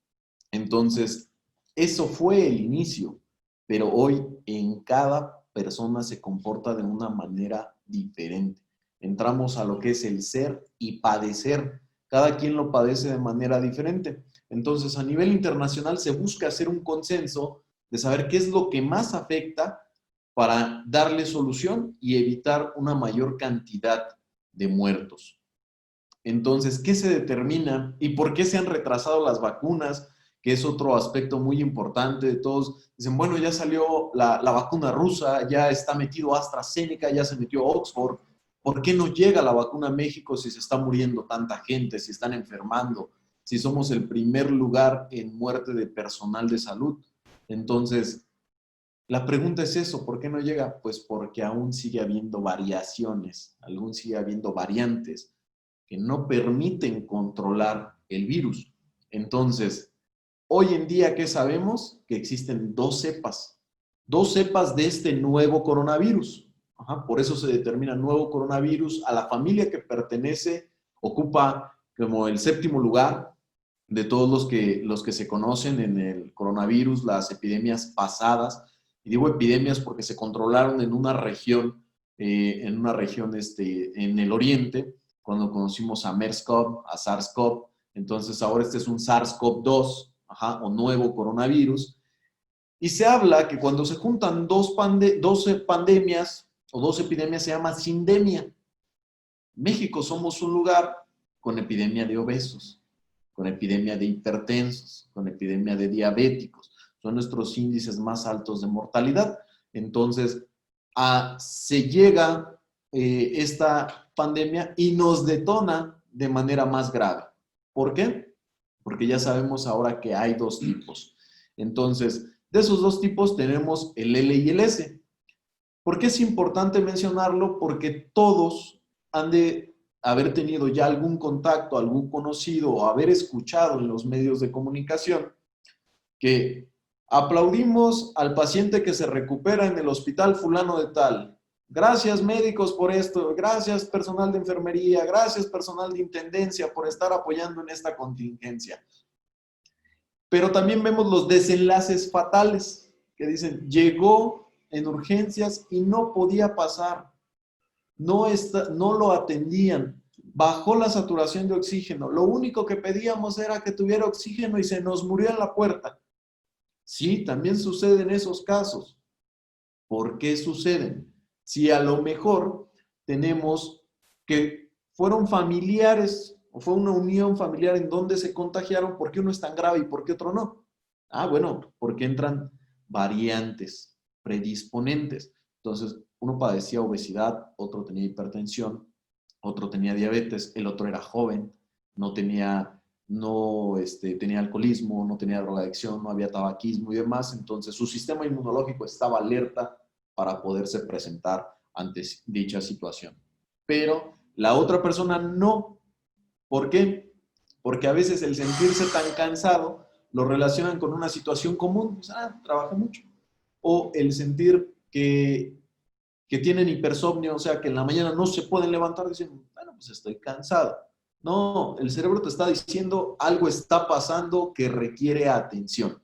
Entonces, eso fue el inicio, pero hoy en cada persona se comporta de una manera diferente. Entramos a lo que es el ser y padecer. Cada quien lo padece de manera diferente. Entonces, a nivel internacional se busca hacer un consenso de saber qué es lo que más afecta para darle solución y evitar una mayor cantidad de muertos. Entonces, ¿qué se determina y por qué se han retrasado las vacunas? Que es otro aspecto muy importante de todos. Dicen, bueno, ya salió la vacuna rusa, ya está metido AstraZeneca, ya se metió Oxford. ¿Por qué no llega la vacuna a México si se está muriendo tanta gente, si están enfermando, si somos el primer lugar en muerte de personal de salud? Entonces, la pregunta es eso, ¿por qué no llega? Pues porque aún sigue habiendo variaciones, aún sigue habiendo variantes que no permiten controlar el virus. Entonces, hoy en día, ¿qué sabemos? Que existen dos cepas de este nuevo coronavirus. Ajá, por eso se determina nuevo coronavirus. A la familia que pertenece ocupa como el séptimo lugar de todos los que se conocen en el coronavirus, las epidemias pasadas. Y digo epidemias porque se controlaron en una región en el oriente, cuando conocimos a MERS-CoV, a SARS-CoV. Entonces ahora este es un SARS-CoV-2, o nuevo coronavirus. Y se habla que cuando se juntan dos pandemias o dos epidemias se llama sindemia. México somos un lugar con epidemia de obesos, con epidemia de hipertensos, con epidemia de diabéticos. Son nuestros índices más altos de mortalidad. Entonces, se llega esta pandemia y nos detona de manera más grave. ¿Por qué? Porque ya sabemos ahora que hay dos tipos. Entonces, de esos dos tipos tenemos el L y el S. ¿Por qué es importante mencionarlo? Porque todos han de haber tenido ya algún contacto, algún conocido o haber escuchado en los medios de comunicación que aplaudimos al paciente que se recupera en el hospital fulano de tal. Gracias médicos por esto, gracias personal de enfermería, gracias personal de intendencia por estar apoyando en esta contingencia. Pero también vemos los desenlaces fatales que dicen, llegó en urgencias y no podía pasar, no lo atendían, bajó la saturación de oxígeno, lo único que pedíamos era que tuviera oxígeno y se nos murió en la puerta. Sí, también suceden esos casos. ¿Por qué suceden? Si a lo mejor tenemos que fueron familiares o fue una unión familiar en donde se contagiaron, ¿por qué uno es tan grave y por qué otro no? Bueno, porque entran variantes predisponentes. Entonces, uno padecía obesidad, otro tenía hipertensión, otro tenía diabetes, el otro era joven, tenía alcoholismo, no tenía drogadicción, no había tabaquismo y demás. Entonces, su sistema inmunológico estaba alerta para poderse presentar ante dicha situación. Pero la otra persona no. ¿Por qué? Porque a veces el sentirse tan cansado lo relacionan con una situación común, pues, trabajé mucho. O el sentir que tienen hipersomnio, o sea, que en la mañana no se pueden levantar, dicen, bueno, pues estoy cansado. No, el cerebro te está diciendo algo está pasando que requiere atención.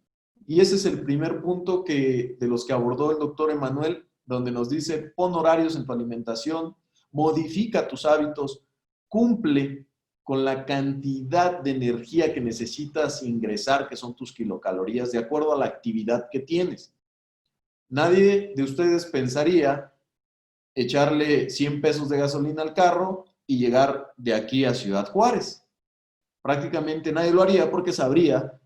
Y ese es el primer punto de los que abordó el doctor Emanuel, donde nos dice, pon horarios en tu alimentación, modifica tus hábitos, cumple con la cantidad de energía que necesitas ingresar, que son tus kilocalorías, de acuerdo a la actividad que tienes. Nadie de ustedes pensaría echarle 100 pesos de gasolina al carro y llegar de aquí a Ciudad Juárez. Prácticamente nadie lo haría porque sabría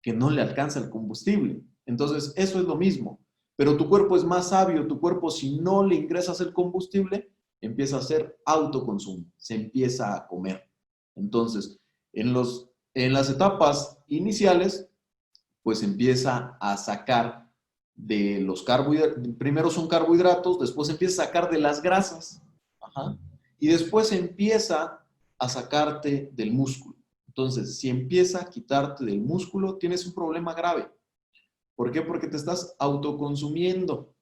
que no le alcanza el combustible. Entonces, eso es lo mismo. Pero tu cuerpo es más sabio. Tu cuerpo, si no le ingresas el combustible, empieza a hacer autoconsumo. Se empieza a comer. Entonces, en las etapas iniciales, pues empieza a sacar de los carbohidratos. Primero son carbohidratos, después empieza a sacar de las grasas. Ajá. Y después empieza a sacarte del músculo. Entonces, si empieza a quitarte del músculo, tienes un problema grave. ¿Por qué? Porque te estás autoconsumiendo.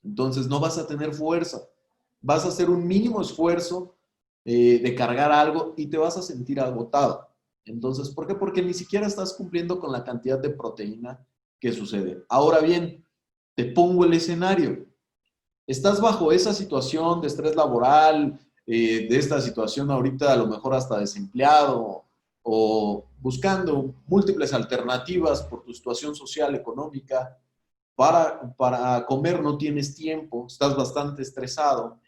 Entonces, no vas a tener fuerza. Vas a hacer un mínimo esfuerzo de cargar algo y te vas a sentir agotado. Entonces, ¿por qué? Porque ni siquiera estás cumpliendo con la cantidad de proteína que sucede. Ahora bien, te pongo el escenario. Estás bajo esa situación de estrés laboral, de esta situación ahorita a lo mejor hasta desempleado o buscando múltiples alternativas por tu situación social, económica. Para comer no tienes tiempo, estás bastante estresado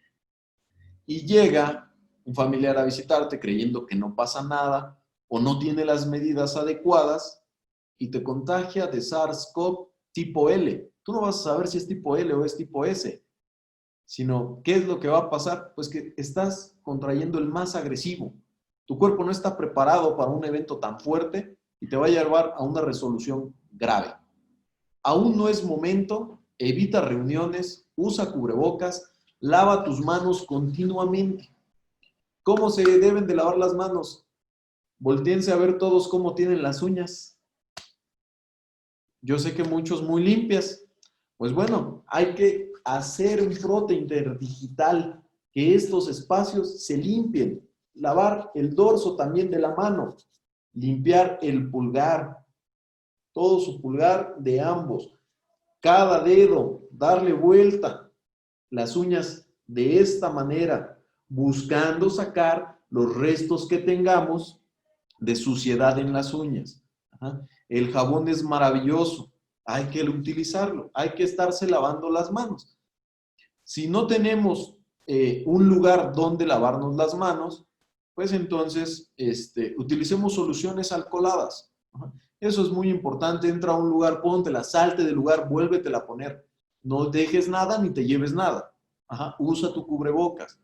y llega un familiar a visitarte creyendo que no pasa nada o no tiene las medidas adecuadas y te contagia de SARS-CoV tipo L. Tú no vas a saber si es tipo L o es tipo S, sino ¿qué es lo que va a pasar? Pues que estás contrayendo el más agresivo. Tu cuerpo no está preparado para un evento tan fuerte y te va a llevar a una resolución grave. Aún no es momento, evita reuniones, usa cubrebocas, lava tus manos continuamente. ¿Cómo se deben de lavar las manos? Voltéense a ver todos cómo tienen las uñas. Yo sé que muchos muy limpias. Pues bueno, hay que hacer un frote interdigital, que estos espacios se limpien. Lavar el dorso también de la mano. Limpiar el pulgar. Todo su pulgar de ambos. Cada dedo, darle vuelta. Las uñas de esta manera, buscando sacar los restos que tengamos de suciedad en las uñas. Ajá. El jabón es maravilloso, hay que utilizarlo, hay que estarse lavando las manos. Si no tenemos un lugar donde lavarnos las manos, pues entonces utilicemos soluciones alcoholadas. Ajá. Eso es muy importante. Entra a un lugar, póntela, salte del lugar, vuélvetela a poner. No dejes nada ni te lleves nada. Ajá. Usa tu cubrebocas.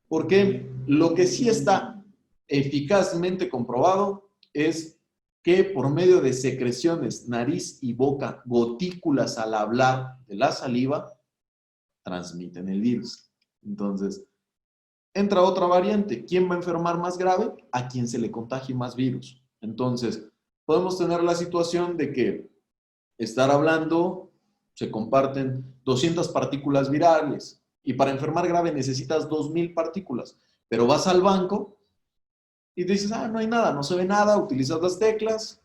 Porque lo que sí está eficazmente comprobado es que por medio de secreciones, nariz y boca, gotículas al hablar de la saliva, transmiten el virus. Entonces, entra otra variante. ¿Quién va a enfermar más grave? A quien se le contagie más virus. Entonces, podemos tener la situación de que estar hablando, se comparten 200 partículas virales y para enfermar grave necesitas 2000 partículas, pero vas al banco y dices, no hay nada, no se ve nada, utilizas las teclas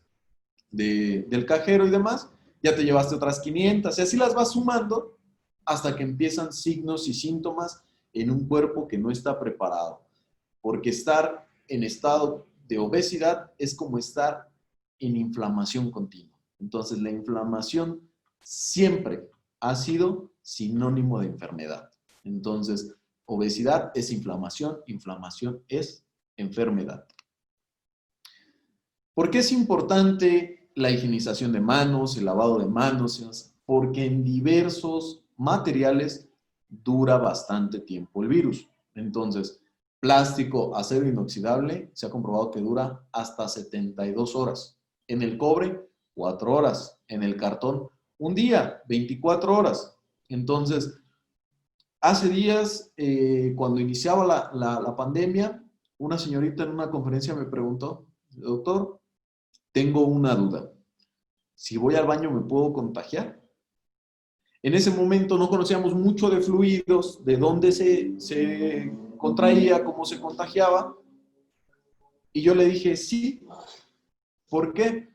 del cajero y demás, ya te llevaste otras 500 y así las vas sumando hasta que empiezan signos y síntomas en un cuerpo que no está preparado, porque estar en estado de obesidad es como estar en inflamación continua. Entonces, la inflamación siempre ha sido sinónimo de enfermedad. Entonces, obesidad es inflamación, inflamación es enfermedad. ¿Por qué es importante la higienización de manos, el lavado de manos? Porque en diversos materiales dura bastante tiempo el virus. Entonces, plástico, acero inoxidable, se ha comprobado que dura hasta 72 horas. En el cobre, 4 horas. En el cartón, un día, 24 horas. Entonces, hace días, cuando iniciaba la pandemia, una señorita en una conferencia me preguntó, doctor, tengo una duda. Si voy al baño me puedo contagiar. En ese momento no conocíamos mucho de fluidos, de dónde se contraía, cómo se contagiaba. Y yo le dije, sí. ¿Por qué?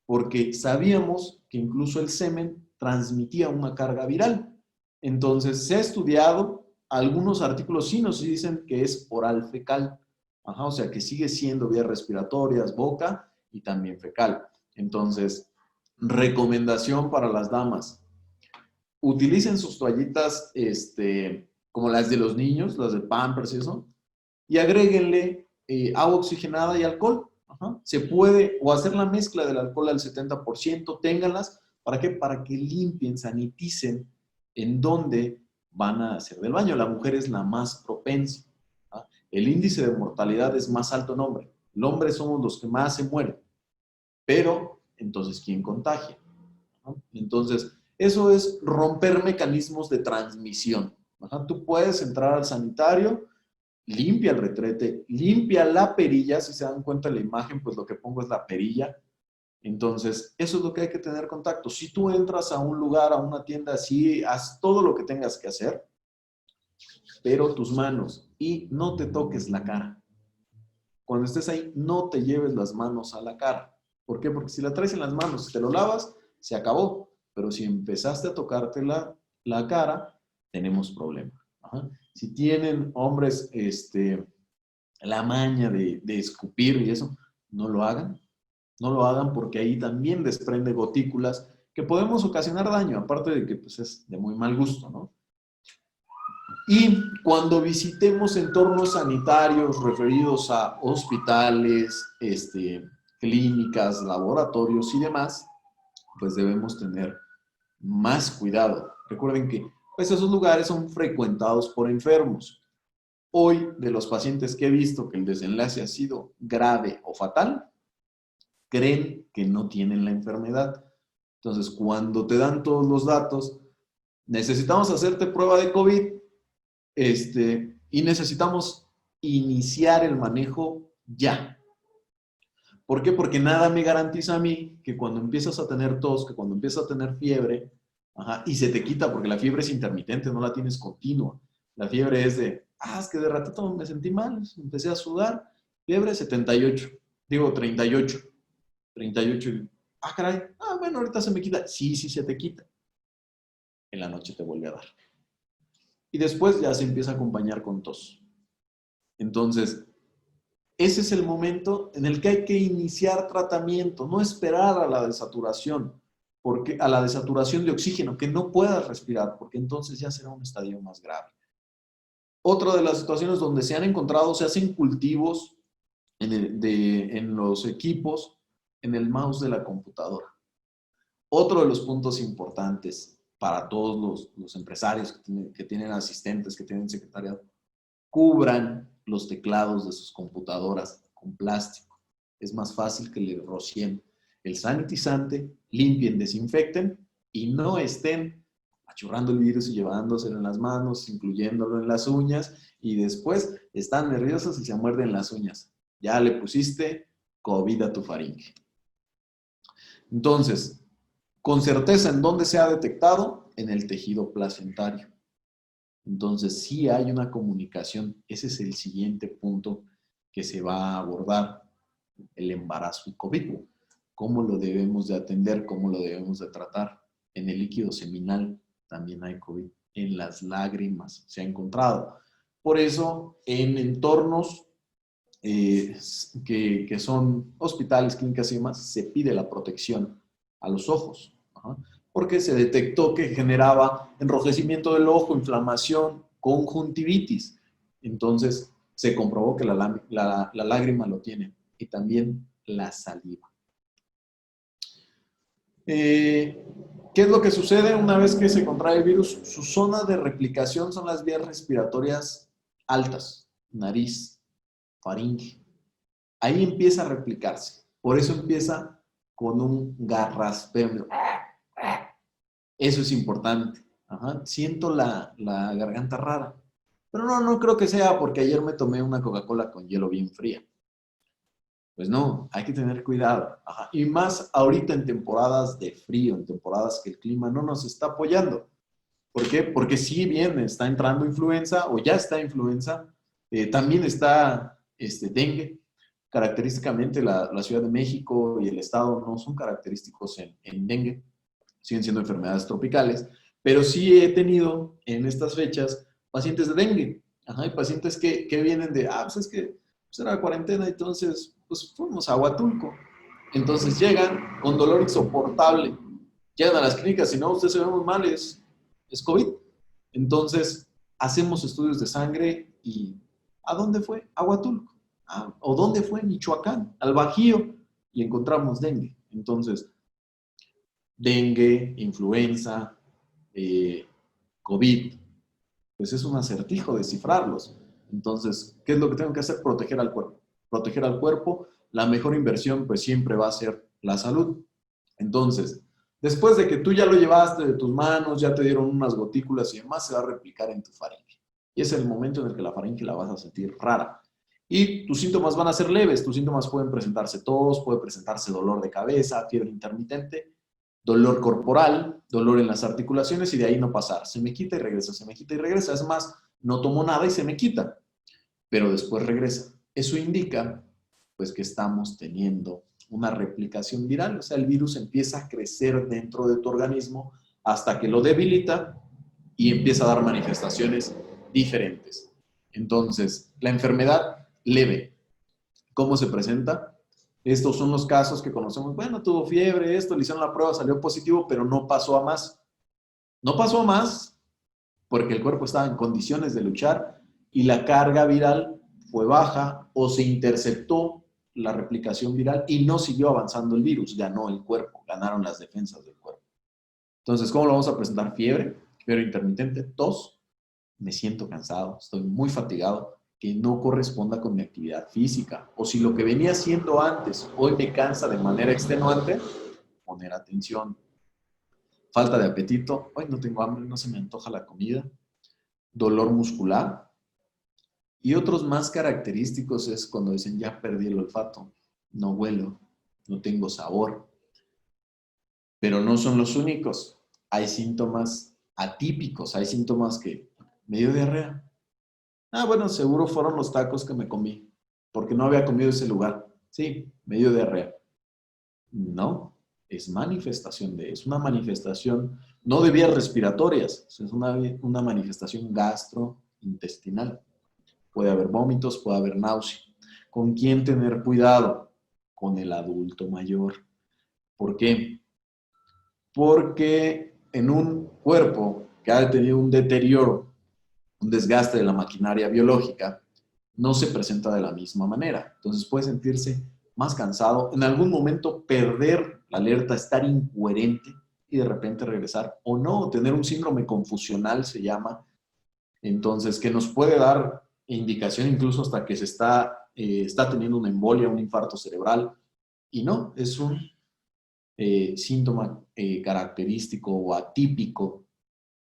Porque sabíamos que incluso el semen transmitía una carga viral. Entonces, se ha estudiado, algunos artículos sí nos dicen que es oral fecal. Ajá, o sea, que sigue siendo vías respiratorias, boca y también fecal. Entonces, recomendación para las damas. Utilicen sus toallitas como las de los niños, las de Pampers y eso, y agréguenle agua oxigenada y alcohol. Ajá. Se puede, o hacer la mezcla del alcohol al 70%, ténganlas. ¿Para qué? Para que limpien, saniticen en donde van a hacer del baño. La mujer es la más propensa. ¿Ah? El índice de mortalidad es más alto en hombre. El hombre somos los que más se mueren. Pero, entonces, ¿quién contagia? ¿No? Entonces, eso es romper mecanismos de transmisión. Ajá. Tú puedes entrar al sanitario, limpia el retrete, limpia la perilla. Si se dan cuenta de la imagen, pues lo que pongo es la perilla. Entonces, eso es lo que hay que tener contacto. Si tú entras a un lugar, a una tienda así, haz todo lo que tengas que hacer, pero tus manos, y no te toques la cara. Cuando estés ahí, no te lleves las manos a la cara. ¿Por qué? Porque si la traes en las manos y te lo lavas, se acabó. Pero si empezaste a tocarte la cara, tenemos problema. Ajá. Si tienen hombres la maña de escupir y eso, no lo hagan. No lo hagan porque ahí también desprende gotículas que podemos ocasionar daño, aparte de que pues, es de muy mal gusto, ¿no? Y cuando visitemos entornos sanitarios referidos a hospitales, clínicas, laboratorios y demás, pues debemos tener más cuidado. Recuerden que pues, esos lugares son frecuentados por enfermos. Hoy, de los pacientes que he visto que el desenlace ha sido grave o fatal, creen que no tienen la enfermedad. Entonces, cuando te dan todos los datos, necesitamos hacerte prueba de COVID, y necesitamos iniciar el manejo ya. ¿Por qué? Porque nada me garantiza a mí que cuando empiezas a tener tos, que cuando empiezas a tener fiebre, ajá, y se te quita, porque la fiebre es intermitente, no la tienes continua. La fiebre es es que de ratito me sentí mal, empecé a sudar, fiebre 78, digo 38. 38, caray, bueno, ahorita se me quita. Sí, se te quita. En la noche te vuelve a dar. Y después ya se empieza a acompañar con tos. Entonces, ese es el momento en el que hay que iniciar tratamiento, no esperar a la desaturación, a la desaturación de oxígeno, que no puedas respirar, porque entonces ya será un estadio más grave. Otra de las situaciones donde se han encontrado, se hacen cultivos en los equipos, en el mouse de la computadora. Otro de los puntos importantes para todos los empresarios que tienen asistentes, que tienen secretariado, cubran los teclados de sus computadoras con plástico. Es más fácil que le rocien el sanitizante, limpien, desinfecten y no estén achurrando el virus y llevándoselo en las manos, incluyéndolo en las uñas, y después están nerviosos y se muerden las uñas. Ya le pusiste COVID a tu faringe. Entonces, con certeza, ¿en dónde se ha detectado? En el tejido placentario. Entonces, sí hay una comunicación. Ese es el siguiente punto que se va a abordar, el embarazo y COVID. ¿Cómo lo debemos de atender? ¿Cómo lo debemos de tratar? En el líquido seminal también hay COVID. En las lágrimas se ha encontrado. Por eso, en entornos que son hospitales, clínicas y demás, se pide la protección a los ojos. Ajá. Porque se detectó que generaba enrojecimiento del ojo, inflamación, conjuntivitis. Entonces, se comprobó que la lágrima lo tiene y también la saliva. ¿Qué es lo que sucede una vez que se contrae el virus? Su zona de replicación son las vías respiratorias altas, nariz, faringe. Ahí empieza a replicarse. Por eso empieza con un garraspeo. Eso es importante. Ajá. Siento la garganta rara. Pero no creo que sea porque ayer me tomé una Coca-Cola con hielo bien fría. Pues no, hay que tener cuidado. Ajá. Y más ahorita en temporadas de frío, en temporadas que el clima no nos está apoyando. ¿Por qué? Porque si bien está entrando influenza o ya está influenza, también está dengue. Característicamente la Ciudad de México y el estado no son característicos en dengue, siguen siendo enfermedades tropicales, pero sí he tenido en estas fechas pacientes de dengue. Ajá, hay pacientes que vienen de, pues es que pues era cuarentena, entonces pues fuimos a Huatulco. Entonces llegan con dolor insoportable, llegan a las clínicas y no, usted se ve muy mal, es COVID. Entonces hacemos estudios de sangre y ¿a dónde fue? A Huatulco. ¿O dónde fue? Michoacán, al Bajío, y encontramos dengue. Entonces, dengue, influenza, COVID, pues es un acertijo descifrarlos. Entonces, ¿qué es lo que tengo que hacer? Proteger al cuerpo. Proteger al cuerpo, la mejor inversión pues siempre va a ser la salud. Entonces, después de que tú ya lo llevaste de tus manos, ya te dieron unas gotículas y demás, se va a replicar en tu faringe. Y es el momento en el que la faringe la vas a sentir rara. Y tus síntomas van a ser leves. Tus síntomas pueden presentarse tos, puede presentarse dolor de cabeza, fiebre intermitente, dolor corporal, dolor en las articulaciones y de ahí no pasar. Se me quita y regresa, se me quita y regresa. Es más, no tomo nada y se me quita, pero después regresa. Eso indica, pues, que estamos teniendo una replicación viral. O sea, el virus empieza a crecer dentro de tu organismo hasta que lo debilita y empieza a dar manifestaciones diferentes. Entonces, la enfermedad leve, ¿cómo se presenta? Estos son los casos que conocemos. Bueno, tuvo fiebre, esto, le hicieron la prueba, salió positivo, pero no pasó a más. No pasó a más porque el cuerpo estaba en condiciones de luchar y la carga viral fue baja o se interceptó la replicación viral y no siguió avanzando el virus. Ganó el cuerpo, ganaron las defensas del cuerpo. Entonces, ¿cómo lo vamos a presentar? Fiebre intermitente, tos, me siento cansado, estoy muy fatigado, que no corresponda con mi actividad física. O si lo que venía haciendo antes hoy me cansa de manera extenuante, poner atención. Falta de apetito, hoy no tengo hambre, no se me antoja la comida. Dolor muscular. Y otros más característicos es cuando dicen, ya perdí el olfato, no huelo, no tengo sabor. Pero no son los únicos. Hay síntomas atípicos, hay síntomas que me dio diarrea. Bueno, seguro fueron los tacos que me comí, porque no había comido ese lugar. Sí, me dio diarrea. No, es es una manifestación no de vías respiratorias, es una manifestación gastrointestinal. Puede haber vómitos, puede haber náusea. ¿Con quién tener cuidado? Con el adulto mayor. ¿Por qué? Porque en un cuerpo que ha tenido un deterioro, un desgaste de la maquinaria biológica, no se presenta de la misma manera. Entonces puede sentirse más cansado, en algún momento perder la alerta, estar incoherente y de repente regresar, o no, tener un síndrome confusional se llama, entonces que nos puede dar indicación incluso hasta que se está teniendo una embolia, un infarto cerebral, y no, es un síntoma característico o atípico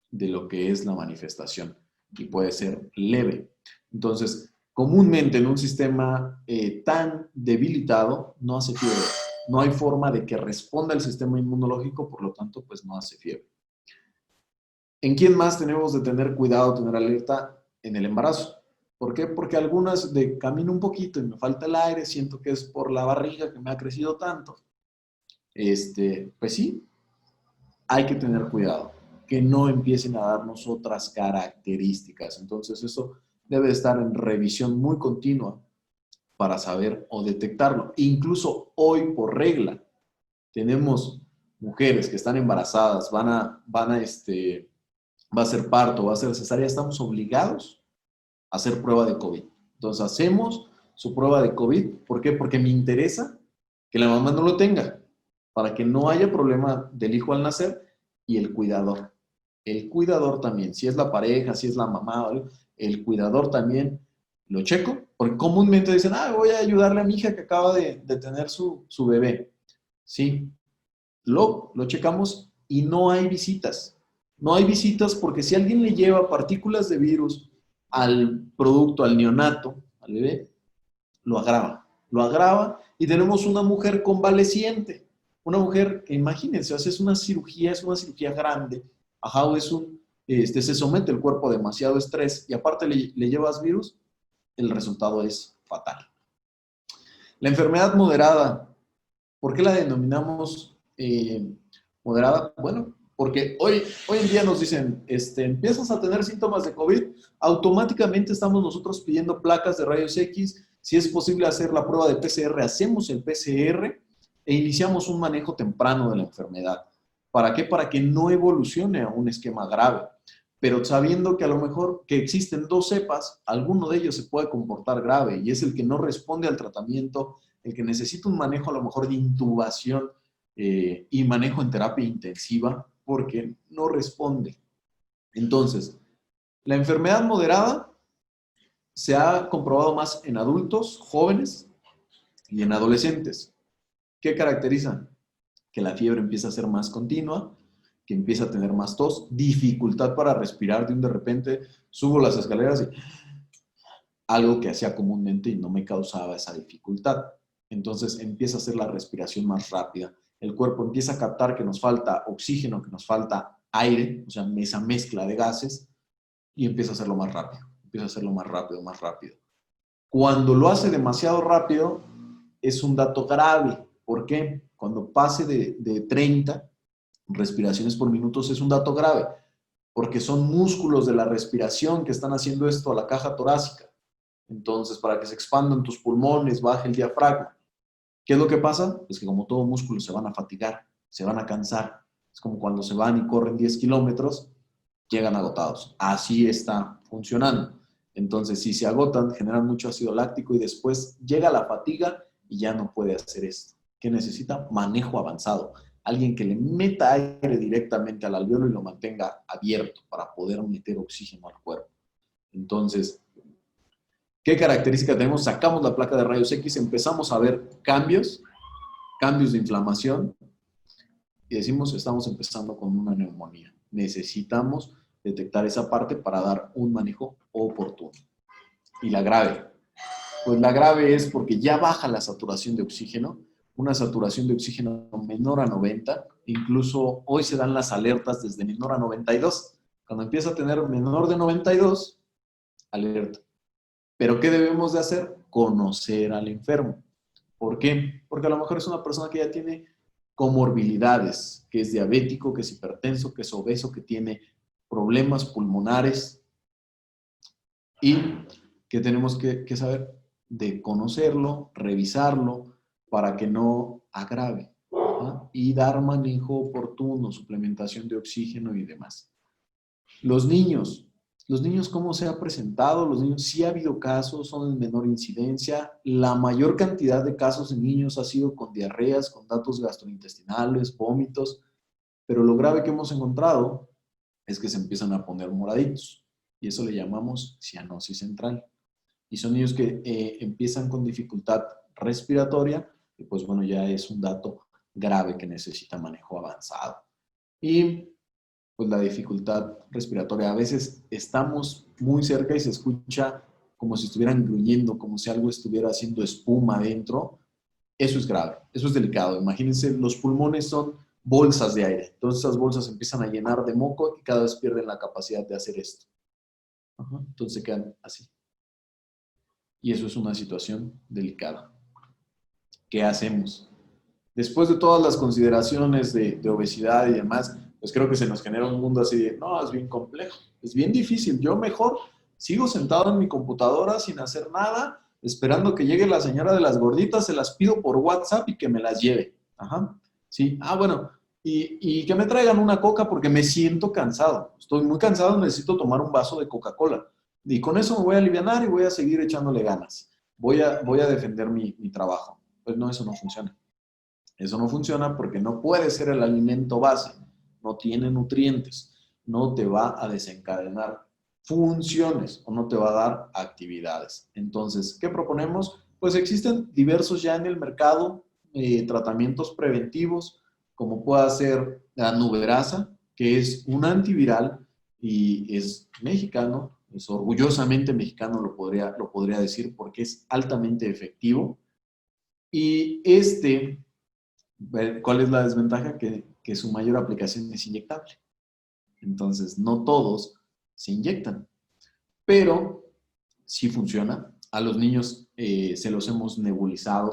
de lo que es la manifestación y puede ser leve. Entonces, comúnmente en un sistema tan debilitado no hace fiebre. No hay forma de que responda el sistema inmunológico, por lo tanto, pues no hace fiebre. ¿En quién más tenemos de tener cuidado, tener alerta? En el embarazo. ¿Por qué? Porque algunas de camino un poquito y me falta el aire, siento que es por la barriga que me ha crecido tanto. Pues sí, hay que tener cuidado, que no empiecen a darnos otras características. Entonces eso debe estar en revisión muy continua para saber o detectarlo. Incluso hoy por regla tenemos mujeres que están embarazadas, va a ser parto, va a ser cesárea, estamos obligados a hacer prueba de COVID. Entonces hacemos su prueba de COVID. ¿Por qué? Porque me interesa que la mamá no lo tenga, para que no haya problema del hijo al nacer y el cuidador. El cuidador también, si es la pareja, si es la mamá, el cuidador también lo checo, porque comúnmente dicen, voy a ayudarle a mi hija que acaba de tener su bebé. Sí, lo checamos y no hay visitas. No hay visitas porque si alguien le lleva partículas de virus al producto, al neonato, al bebé, lo lo agrava, y tenemos una mujer convaleciente. Una mujer que, imagínense, o sea, es una cirugía grande, ajá, o se somete el cuerpo a demasiado estrés y aparte le llevas virus, el resultado es fatal. La enfermedad moderada, ¿por qué la denominamos moderada? Bueno, porque hoy en día nos dicen, empiezas a tener síntomas de COVID, automáticamente estamos nosotros pidiendo placas de rayos X, si es posible hacer la prueba de PCR, hacemos el PCR e iniciamos un manejo temprano de la enfermedad. ¿Para qué? Para que no evolucione a un esquema grave. Pero sabiendo que a lo mejor que existen 2 cepas, alguno de ellos se puede comportar grave y es el que no responde al tratamiento, el que necesita un manejo a lo mejor de intubación y manejo en terapia intensiva porque no responde. Entonces, la enfermedad moderada se ha comprobado más en adultos, jóvenes y en adolescentes. ¿Qué caracterizan? Que la fiebre empieza a ser más continua, que empieza a tener más tos, dificultad para respirar de repente, subo las escaleras y algo que hacía comúnmente y no me causaba esa dificultad. Entonces empieza a hacer la respiración más rápida. El cuerpo empieza a captar que nos falta oxígeno, que nos falta aire, o sea, esa mezcla de gases, y empieza a hacerlo más rápido. Empieza a hacerlo más rápido, más rápido. Cuando lo hace demasiado rápido, es un dato grave. ¿Por qué? Cuando pase de 30 respiraciones por minuto es un dato grave, porque son músculos de la respiración que están haciendo esto a la caja torácica. Entonces, para que se expandan tus pulmones, baje el diafragma. ¿Qué es lo que pasa? Es que como todo músculo se van a fatigar, se van a cansar. Es como cuando se van y corren 10 kilómetros, llegan agotados. Así está funcionando. Entonces, si se agotan, generan mucho ácido láctico y después llega la fatiga y ya no puede hacer esto. ¿Qué necesita? Manejo avanzado. Alguien que le meta aire directamente al alveolo y lo mantenga abierto para poder meter oxígeno al cuerpo. Entonces, ¿qué característica tenemos? Sacamos la placa de rayos X, empezamos a ver cambios de inflamación y decimos, estamos empezando con una neumonía. Necesitamos detectar esa parte para dar un manejo oportuno. ¿Y la grave? Pues la grave es porque ya baja la saturación de oxígeno, una saturación de oxígeno menor a 90, incluso hoy se dan las alertas desde menor a 92. Cuando empieza a tener menor de 92, alerta. ¿Pero qué debemos de hacer? Conocer al enfermo. ¿Por qué? Porque a lo mejor es una persona que ya tiene comorbilidades, que es diabético, que es hipertenso, que es obeso, que tiene problemas pulmonares y que tenemos que saber de conocerlo, revisarlo para que no agrave, ¿no? Y dar manejo oportuno, suplementación de oxígeno y demás. Los niños, ¿cómo se ha presentado? Los niños sí ha habido casos, son de menor incidencia. La mayor cantidad de casos en niños ha sido con diarreas, con datos gastrointestinales, vómitos, pero lo grave que hemos encontrado es que se empiezan a poner moraditos y eso le llamamos cianosis central. Y son niños que empiezan con dificultad respiratoria y pues bueno, ya es un dato grave que necesita manejo avanzado. Y pues la dificultad respiratoria. A veces estamos muy cerca y se escucha como si estuvieran gruñendo, como si algo estuviera haciendo espuma adentro. Eso es grave, eso es delicado. Imagínense, los pulmones son bolsas de aire. Entonces esas bolsas empiezan a llenar de moco y cada vez pierden la capacidad de hacer esto. Entonces se quedan así. Y eso es una situación delicada. ¿Qué hacemos? Después de todas las consideraciones de obesidad y demás, pues creo que se nos genera un mundo así de, no, es bien complejo, es bien difícil. Yo mejor sigo sentado en mi computadora sin hacer nada, esperando que llegue la señora de las gorditas, se las pido por WhatsApp y que me las lleve. Ajá. Sí, bueno, y que me traigan una coca porque me siento cansado. Estoy muy cansado, necesito tomar un vaso de Coca-Cola. Y con eso me voy a alivianar y voy a seguir echándole ganas. Voy a defender mi trabajo. Pues no, eso no funciona. Eso no funciona porque no puede ser el alimento base. No tiene nutrientes. No te va a desencadenar funciones o no te va a dar actividades. Entonces, ¿qué proponemos? Pues existen diversos ya en el mercado tratamientos preventivos, como puede ser la Nuberasa, que es un antiviral y es mexicano, es orgullosamente mexicano, lo podría decir, porque es altamente efectivo. Y ¿cuál es la desventaja? Que su mayor aplicación es inyectable. Entonces, no todos se inyectan, pero sí funciona. A los niños se los hemos nebulizado,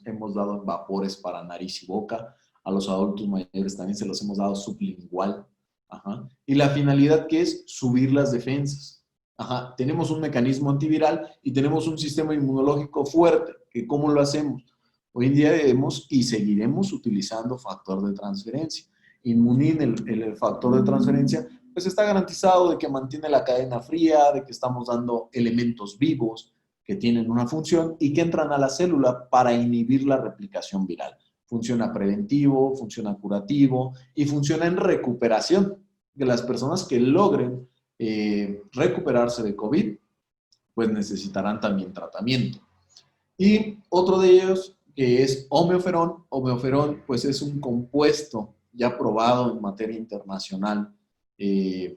hemos dado en vapores para nariz y boca. A los adultos mayores también se los hemos dado sublingual. Ajá. Y la finalidad que es subir las defensas. Ajá. Tenemos un mecanismo antiviral y tenemos un sistema inmunológico fuerte. ¿Cómo lo hacemos? Hoy en día debemos y seguiremos utilizando factor de transferencia. Inmunin, el factor de transferencia, pues está garantizado de que mantiene la cadena fría, de que estamos dando elementos vivos que tienen una función y que entran a la célula para inhibir la replicación viral. Funciona preventivo, funciona curativo y funciona en recuperación. Que las personas que logren recuperarse de COVID, pues necesitarán también tratamiento. Y otro de ellos, que es homeoferón. Homeoferón, pues es un compuesto ya probado en materia internacional de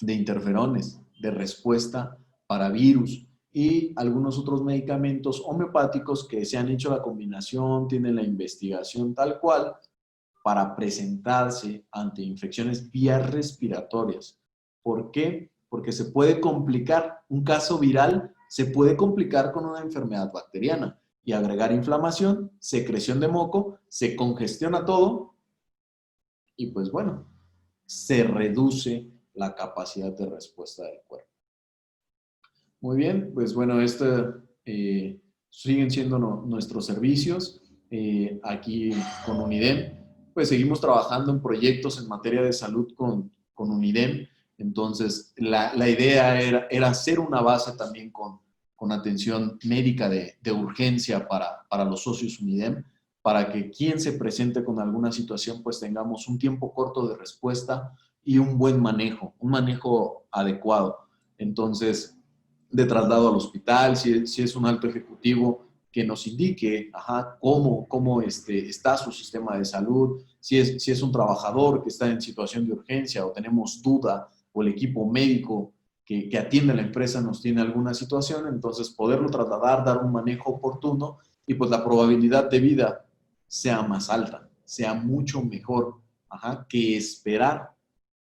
interferones, de respuesta para virus y algunos otros medicamentos homeopáticos que se han hecho la combinación, tienen la investigación tal cual para presentarse ante infecciones vías respiratorias. ¿Por qué? Porque se puede complicar. Un caso viral se puede complicar con una enfermedad bacteriana y agregar inflamación, secreción de moco, se congestiona todo y pues bueno, se reduce la capacidad de respuesta del cuerpo. Muy bien, pues bueno, siguen siendo nuestros servicios. Aquí con UNIDEM, pues seguimos trabajando en proyectos en materia de salud con UNIDEM. Entonces, la idea era hacer una base también con atención médica de urgencia para los socios UNIDEM, para que quien se presente con alguna situación, pues tengamos un tiempo corto de respuesta y un buen manejo, un manejo adecuado. Entonces, de traslado al hospital, si es un alto ejecutivo, que nos indique cómo está su sistema de salud, si es un trabajador que está en situación de urgencia o tenemos duda, o el equipo médico que atiende a la empresa nos tiene alguna situación, entonces poderlo trasladar, dar un manejo oportuno y pues la probabilidad de vida sea más alta, sea mucho mejor que esperar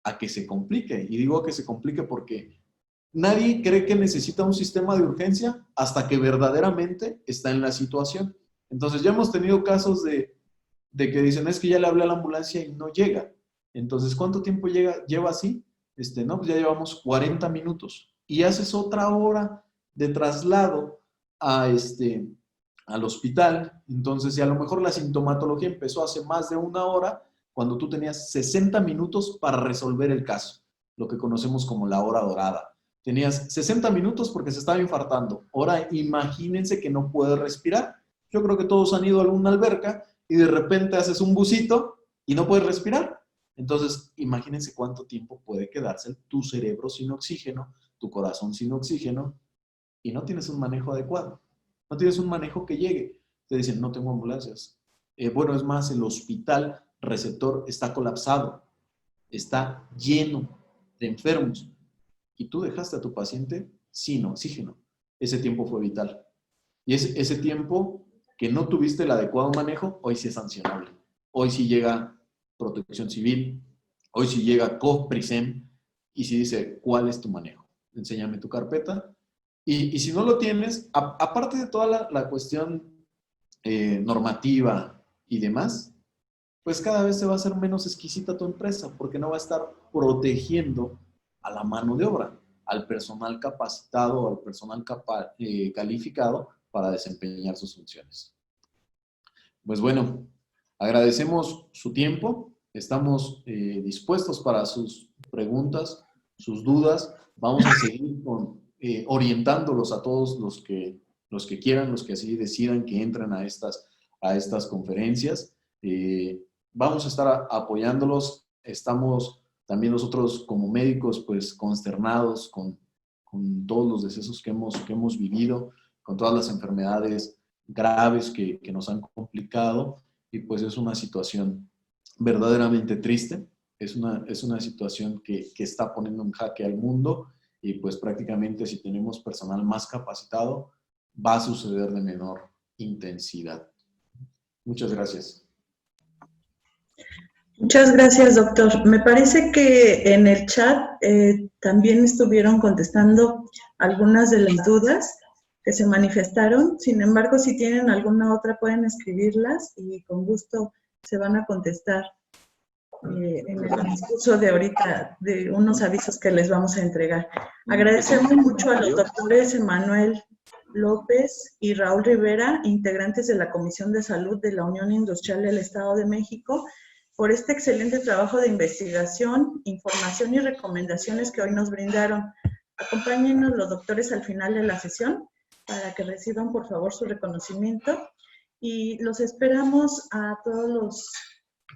a que se complique. Y digo que se complique porque nadie cree que necesita un sistema de urgencia hasta que verdaderamente está en la situación. Entonces ya hemos tenido casos de que dicen, es que ya le hablé a la ambulancia y no llega. Entonces, ¿cuánto tiempo lleva así? No, pues ya llevamos 40 minutos. Y haces otra hora de traslado al hospital. Entonces, si a lo mejor la sintomatología empezó hace más de una hora, cuando tú tenías 60 minutos para resolver el caso, lo que conocemos como la hora dorada. Tenías 60 minutos porque se estaba infartando. Ahora imagínense que no puede respirar. Yo creo que todos han ido a alguna alberca y de repente haces un bucito y no puedes respirar. Entonces, imagínense cuánto tiempo puede quedarse tu cerebro sin oxígeno, tu corazón sin oxígeno y no tienes un manejo adecuado. No tienes un manejo que llegue. Te dicen, no tengo ambulancias. Bueno, es más, el hospital receptor está colapsado, está lleno de enfermos y tú dejaste a tu paciente sin oxígeno. Ese tiempo fue vital. Y ese tiempo que no tuviste el adecuado manejo, hoy sí es sancionable. Hoy sí llega Protección Civil, hoy sí llega COFPRISEM y sí dice, ¿cuál es tu manejo? Enséñame tu carpeta. Y si no lo tienes, aparte de toda la cuestión normativa y demás, pues cada vez se va a hacer menos exquisita tu empresa porque no va a estar protegiendo a la mano de obra, al personal capacitado, al personal calificado para desempeñar sus funciones. Pues bueno, agradecemos su tiempo, estamos dispuestos para sus preguntas, sus dudas. Vamos a seguir orientándolos a todos los que quieran, los que así decidan que entren a estas conferencias. Vamos a estar apoyándolos. Estamos también nosotros como médicos pues consternados con todos los decesos que hemos vivido, con todas las enfermedades graves que nos han complicado y pues es una situación verdaderamente triste. Es una situación que está poniendo en jaque al mundo y pues prácticamente si tenemos personal más capacitado va a suceder de menor intensidad. Muchas gracias. Muchas gracias, doctor. Me parece que en el chat también estuvieron contestando algunas de las dudas que se manifestaron. Sin embargo, si tienen alguna otra, pueden escribirlas y con gusto se van a contestar en el discurso de ahorita, de unos avisos que les vamos a entregar. Agradecemos mucho a los doctores Emanuel López y Raúl Rivera, integrantes de la Comisión de Salud de la Unión Industrial del Estado de México, por este excelente trabajo de investigación, información y recomendaciones que hoy nos brindaron. Acompáñenos los doctores al final de la sesión para que reciban, por favor, su reconocimiento. Y los esperamos a todos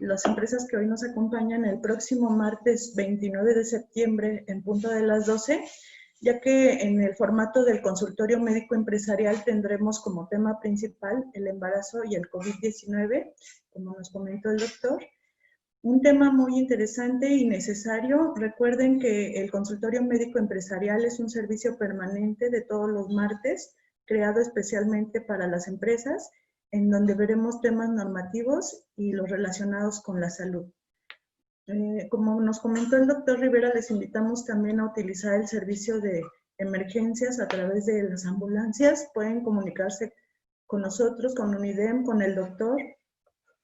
las empresas que hoy nos acompañan el próximo martes 29 de septiembre en punto de las 12, ya que en el formato del consultorio médico empresarial tendremos como tema principal el embarazo y el COVID-19, como nos comentó el doctor. Un tema muy interesante y necesario. Recuerden que el consultorio médico empresarial es un servicio permanente de todos los martes, creado especialmente para las empresas, en donde veremos temas normativos y los relacionados con la salud. Como nos comentó el doctor Rivera, les invitamos también a utilizar el servicio de emergencias a través de las ambulancias. Pueden comunicarse con nosotros, con UNIDEM, con el doctor,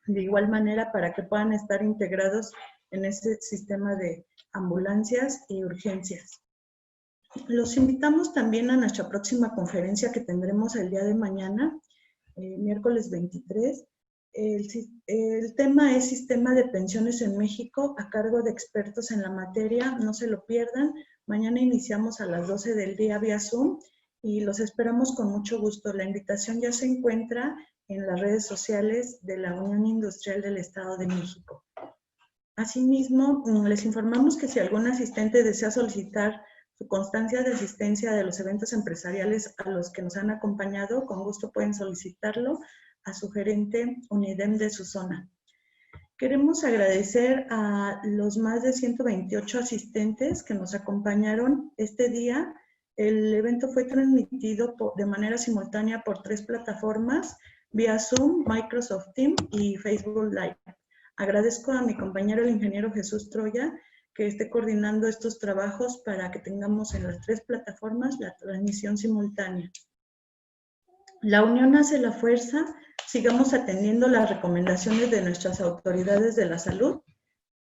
de igual manera para que puedan estar integrados en ese sistema de ambulancias y urgencias. Los invitamos también a nuestra próxima conferencia que tendremos el día de mañana, miércoles 23. El tema es Sistema de Pensiones en México, a cargo de expertos en la materia. No se lo pierdan. Mañana iniciamos a las 12 del día vía Zoom y los esperamos con mucho gusto. La invitación ya se encuentra en las redes sociales de la Unión Industrial del Estado de México. Asimismo, les informamos que si algún asistente desea solicitar su constancia de asistencia de los eventos empresariales a los que nos han acompañado, con gusto pueden solicitarlo a su gerente UNIDEM de su zona. Queremos agradecer a los más de 128 asistentes que nos acompañaron este día. El evento fue transmitido de manera simultánea por 3 plataformas, vía Zoom, Microsoft Teams y Facebook Live. Agradezco a mi compañero, el ingeniero Jesús Troya, que esté coordinando estos trabajos para que tengamos en las 3 plataformas la transmisión simultánea. La unión hace la fuerza. Sigamos atendiendo las recomendaciones de nuestras autoridades de la salud.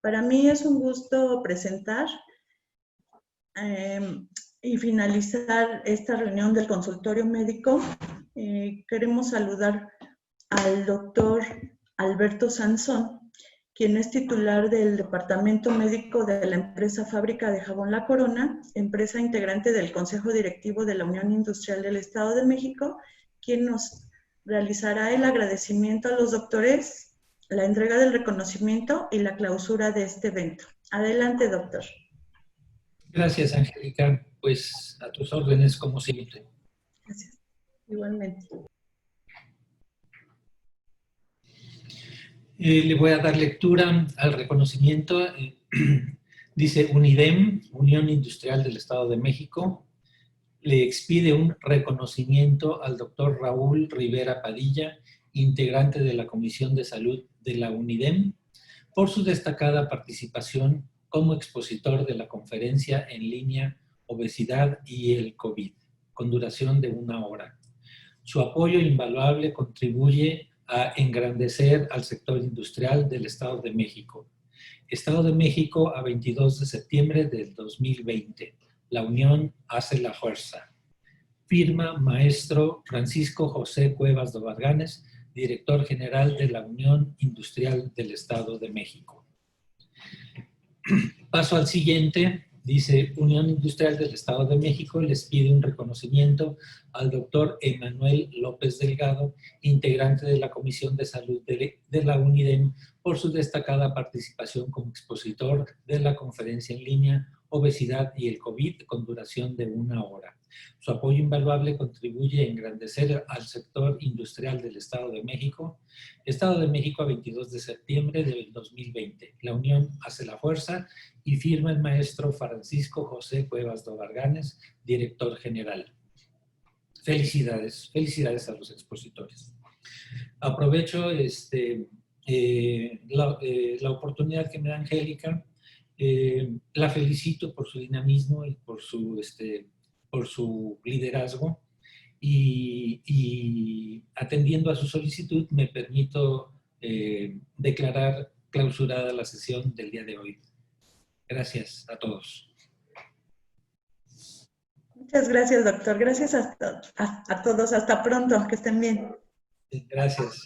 Para mí es un gusto presentar y finalizar esta reunión del consultorio médico. Queremos saludar al doctor Alberto Sansón, quien es titular del Departamento Médico de la empresa Fábrica de Jabón La Corona, empresa integrante del Consejo Directivo de la Unión Industrial del Estado de México, quien nos realizará el agradecimiento a los doctores, la entrega del reconocimiento y la clausura de este evento. Adelante, doctor. Gracias, Angélica. Pues a tus órdenes, como siempre. Gracias. Igualmente. Le voy a dar lectura al reconocimiento. Dice UNIDEM, Unión Industrial del Estado de México, le expide un reconocimiento al doctor Raúl Rivera Padilla, integrante de la Comisión de Salud de la UNIDEM, por su destacada participación como expositor de la conferencia en línea Obesidad y el COVID, con duración de 1 hora. Su apoyo invaluable contribuye a engrandecer al sector industrial del Estado de México. Estado de México a 22 de septiembre del 2020. La unión hace la fuerza. Firma maestro Francisco José Cuevas Dobarganes, director general de la Unión Industrial del Estado de México. Paso al siguiente. Dice, Unión Industrial del Estado de México les pide un reconocimiento al doctor Emanuel López Delgado, integrante de la Comisión de Salud de la UNIDEM, por su destacada participación como expositor de la conferencia en línea Obesidad y el COVID, con duración de 1 hora. Su apoyo invaluable contribuye a engrandecer al sector industrial del Estado de México. Estado de México a 22 de septiembre del 2020. La unión hace la fuerza y firma el maestro Francisco José Cuevas Dobarganes, director general. Felicidades, felicidades a los expositores. Aprovecho la oportunidad que me da Angélica. La felicito por su dinamismo y por su liderazgo. Y atendiendo a su solicitud, me permito declarar clausurada la sesión del día de hoy. Gracias a todos. Muchas gracias, doctor. Gracias a todos. Hasta pronto. Que estén bien. Gracias.